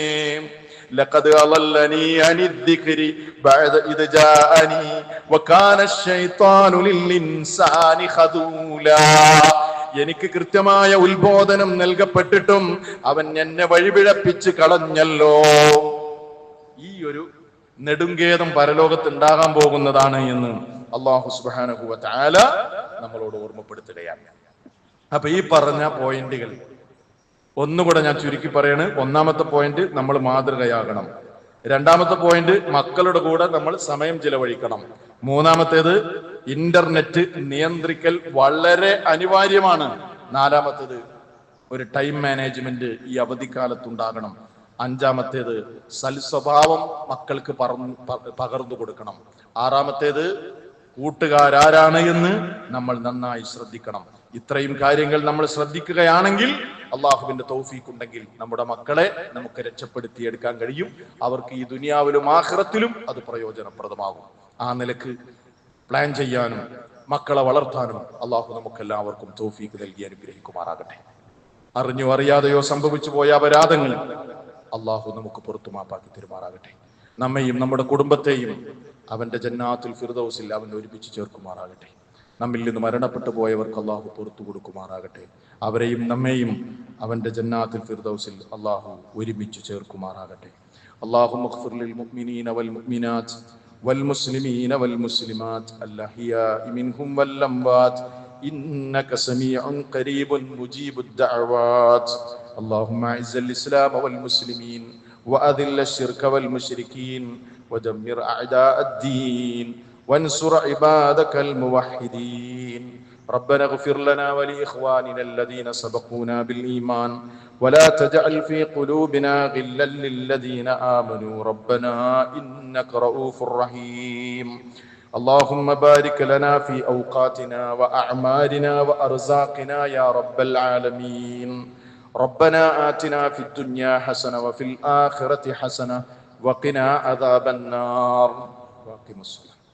ലഖദ് അളല്ലനി അനിദ്ദിക്രി ബഅദ ഇദ് ജാഅനി വകാന അശ്ശൈത്താനു ലിൽഇൻസാനി ഖദൂലാ. എനിക്ക് കൃത്യമായ ഉത്ബോധനം നൽകപ്പെട്ടിട്ടും അവൻ എന്നെ വഴിപിഴപ്പിച്ച് കളഞ്ഞല്ലോ. ഈ ഒരു നെടുങ്കേദം പരലോകത്ത് ഉണ്ടാകാൻ പോകുന്നതാണ് എന്ന് അല്ലാഹു സുബ്ഹാനഹു വ തആല നമ്മളോട് ഓർമ്മപ്പെടുത്തുകയാണ്. അപ്പൊ ഈ പറഞ്ഞ പോയിന്റുകൾ ഒന്നുകൂടെ ഞാൻ ചുരുക്കി പറയാണ്. ഒന്നാമത്തെ പോയിന്റ്, നമ്മൾ മാതൃകയാകണം. രണ്ടാമത്തെ പോയിന്റ്, മക്കളുടെ കൂടെ നമ്മൾ സമയം ചിലവഴിക്കണം. മൂന്നാമത്തേത്, ഇന്റർനെറ്റ് നിയന്ത്രിക്കൽ വളരെ അനിവാര്യമാണ്. നാലാമത്തേത്, ഒരു ടൈം മാനേജ്മെന്റ് ഈ അവധിക്കാലത്തുണ്ടാകണം. അഞ്ചാമത്തേത്, സൽസ്വഭാവം മക്കൾക്ക് പകർന്നു കൊടുക്കണം. ആറാമത്തേത്, കൂട്ടുകാരാരാണ് എന്ന് നമ്മൾ നന്നായി ശ്രദ്ധിക്കണം. ഇത്രയും കാര്യങ്ങൾ നമ്മൾ ശ്രദ്ധിക്കുകയാണെങ്കിൽ, അള്ളാഹുവിന്റെ തൗഫീഖ് ഉണ്ടെങ്കിൽ നമ്മുടെ മക്കളെ നമുക്ക് രക്ഷപ്പെടുത്തിയെടുക്കാൻ കഴിയും. അവർക്ക് ഈ ദുനിയാവിലും ആഖിറത്തിലും അത് പ്രയോജനപ്രദമാകും. ആ നിലക്ക് പ്ലാൻ ചെയ്യാനും മക്കളെ വളർത്താനും അള്ളാഹു നമുക്കെല്ലാവർക്കും തൗഫീഖ് നൽകി അനുഗ്രഹിക്കുമാറാകട്ടെ. അറിഞ്ഞോ അറിയാതെയോ സംഭവിച്ചു പോയ അപരാധങ്ങൾ അള്ളാഹു നമുക്ക് പുറത്തു മാപ്പാക്കി തരുമാറാകട്ടെ. നമ്മെയും നമ്മുടെ കുടുംബത്തെയും അവന്റെ ജന്നാത്തുൽ ഫിർദൗസിൽ അവൻ ഒരുമിച്ച് ചേർക്കുമാറാകട്ടെ. നമ്മിൽ നിന്ന് മരണപ്പെട്ടു പോയവർക്ക് അള്ളാഹു പുറത്തു കൊടുക്കുമാറാകട്ടെ. അവരെയും നമ്മെയും അവന്റെ ജന്നാത്തുൽ ഫിർദൗസിൽ അള്ളാഹു ഒരുമിച്ച് ചേർക്കുമാറാകട്ടെ. അല്ലാഹുമ്മ ഗ്ഫിർ ലിൽ മുഅ്മിനീന വൽ മുഅ്മിനാത്ത് വൽ മുസ്ലിമീന വൽ മുസ്ലിമാത്ത് അൽഅഹ്യാഇ മിൻഹും വൽ അംവാത്ത് ഇന്നക സമീഉൻ ഖരീബുൻ മുജീബുദ് ദഅവാത്ത്. اللهم اعز الاسلام والمسلمين واذل الشرك والمشركين ودمر اعداء الدين وانصر عبادك الموحدين ربنا اغفر لنا ولإخواننا الذين سبقونا بالإيمان ولا تجعل في قلوبنا غلا للذين آمنوا ربنا إنك رؤوف رحيم اللهم بارك لنا في أوقاتنا وأعمالنا وأرزاقنا يا رب العالمين ربنا آتنا في الدنيا حسنة وفي الآخرة حسنة وقنا عذاب النار واقم الصلاة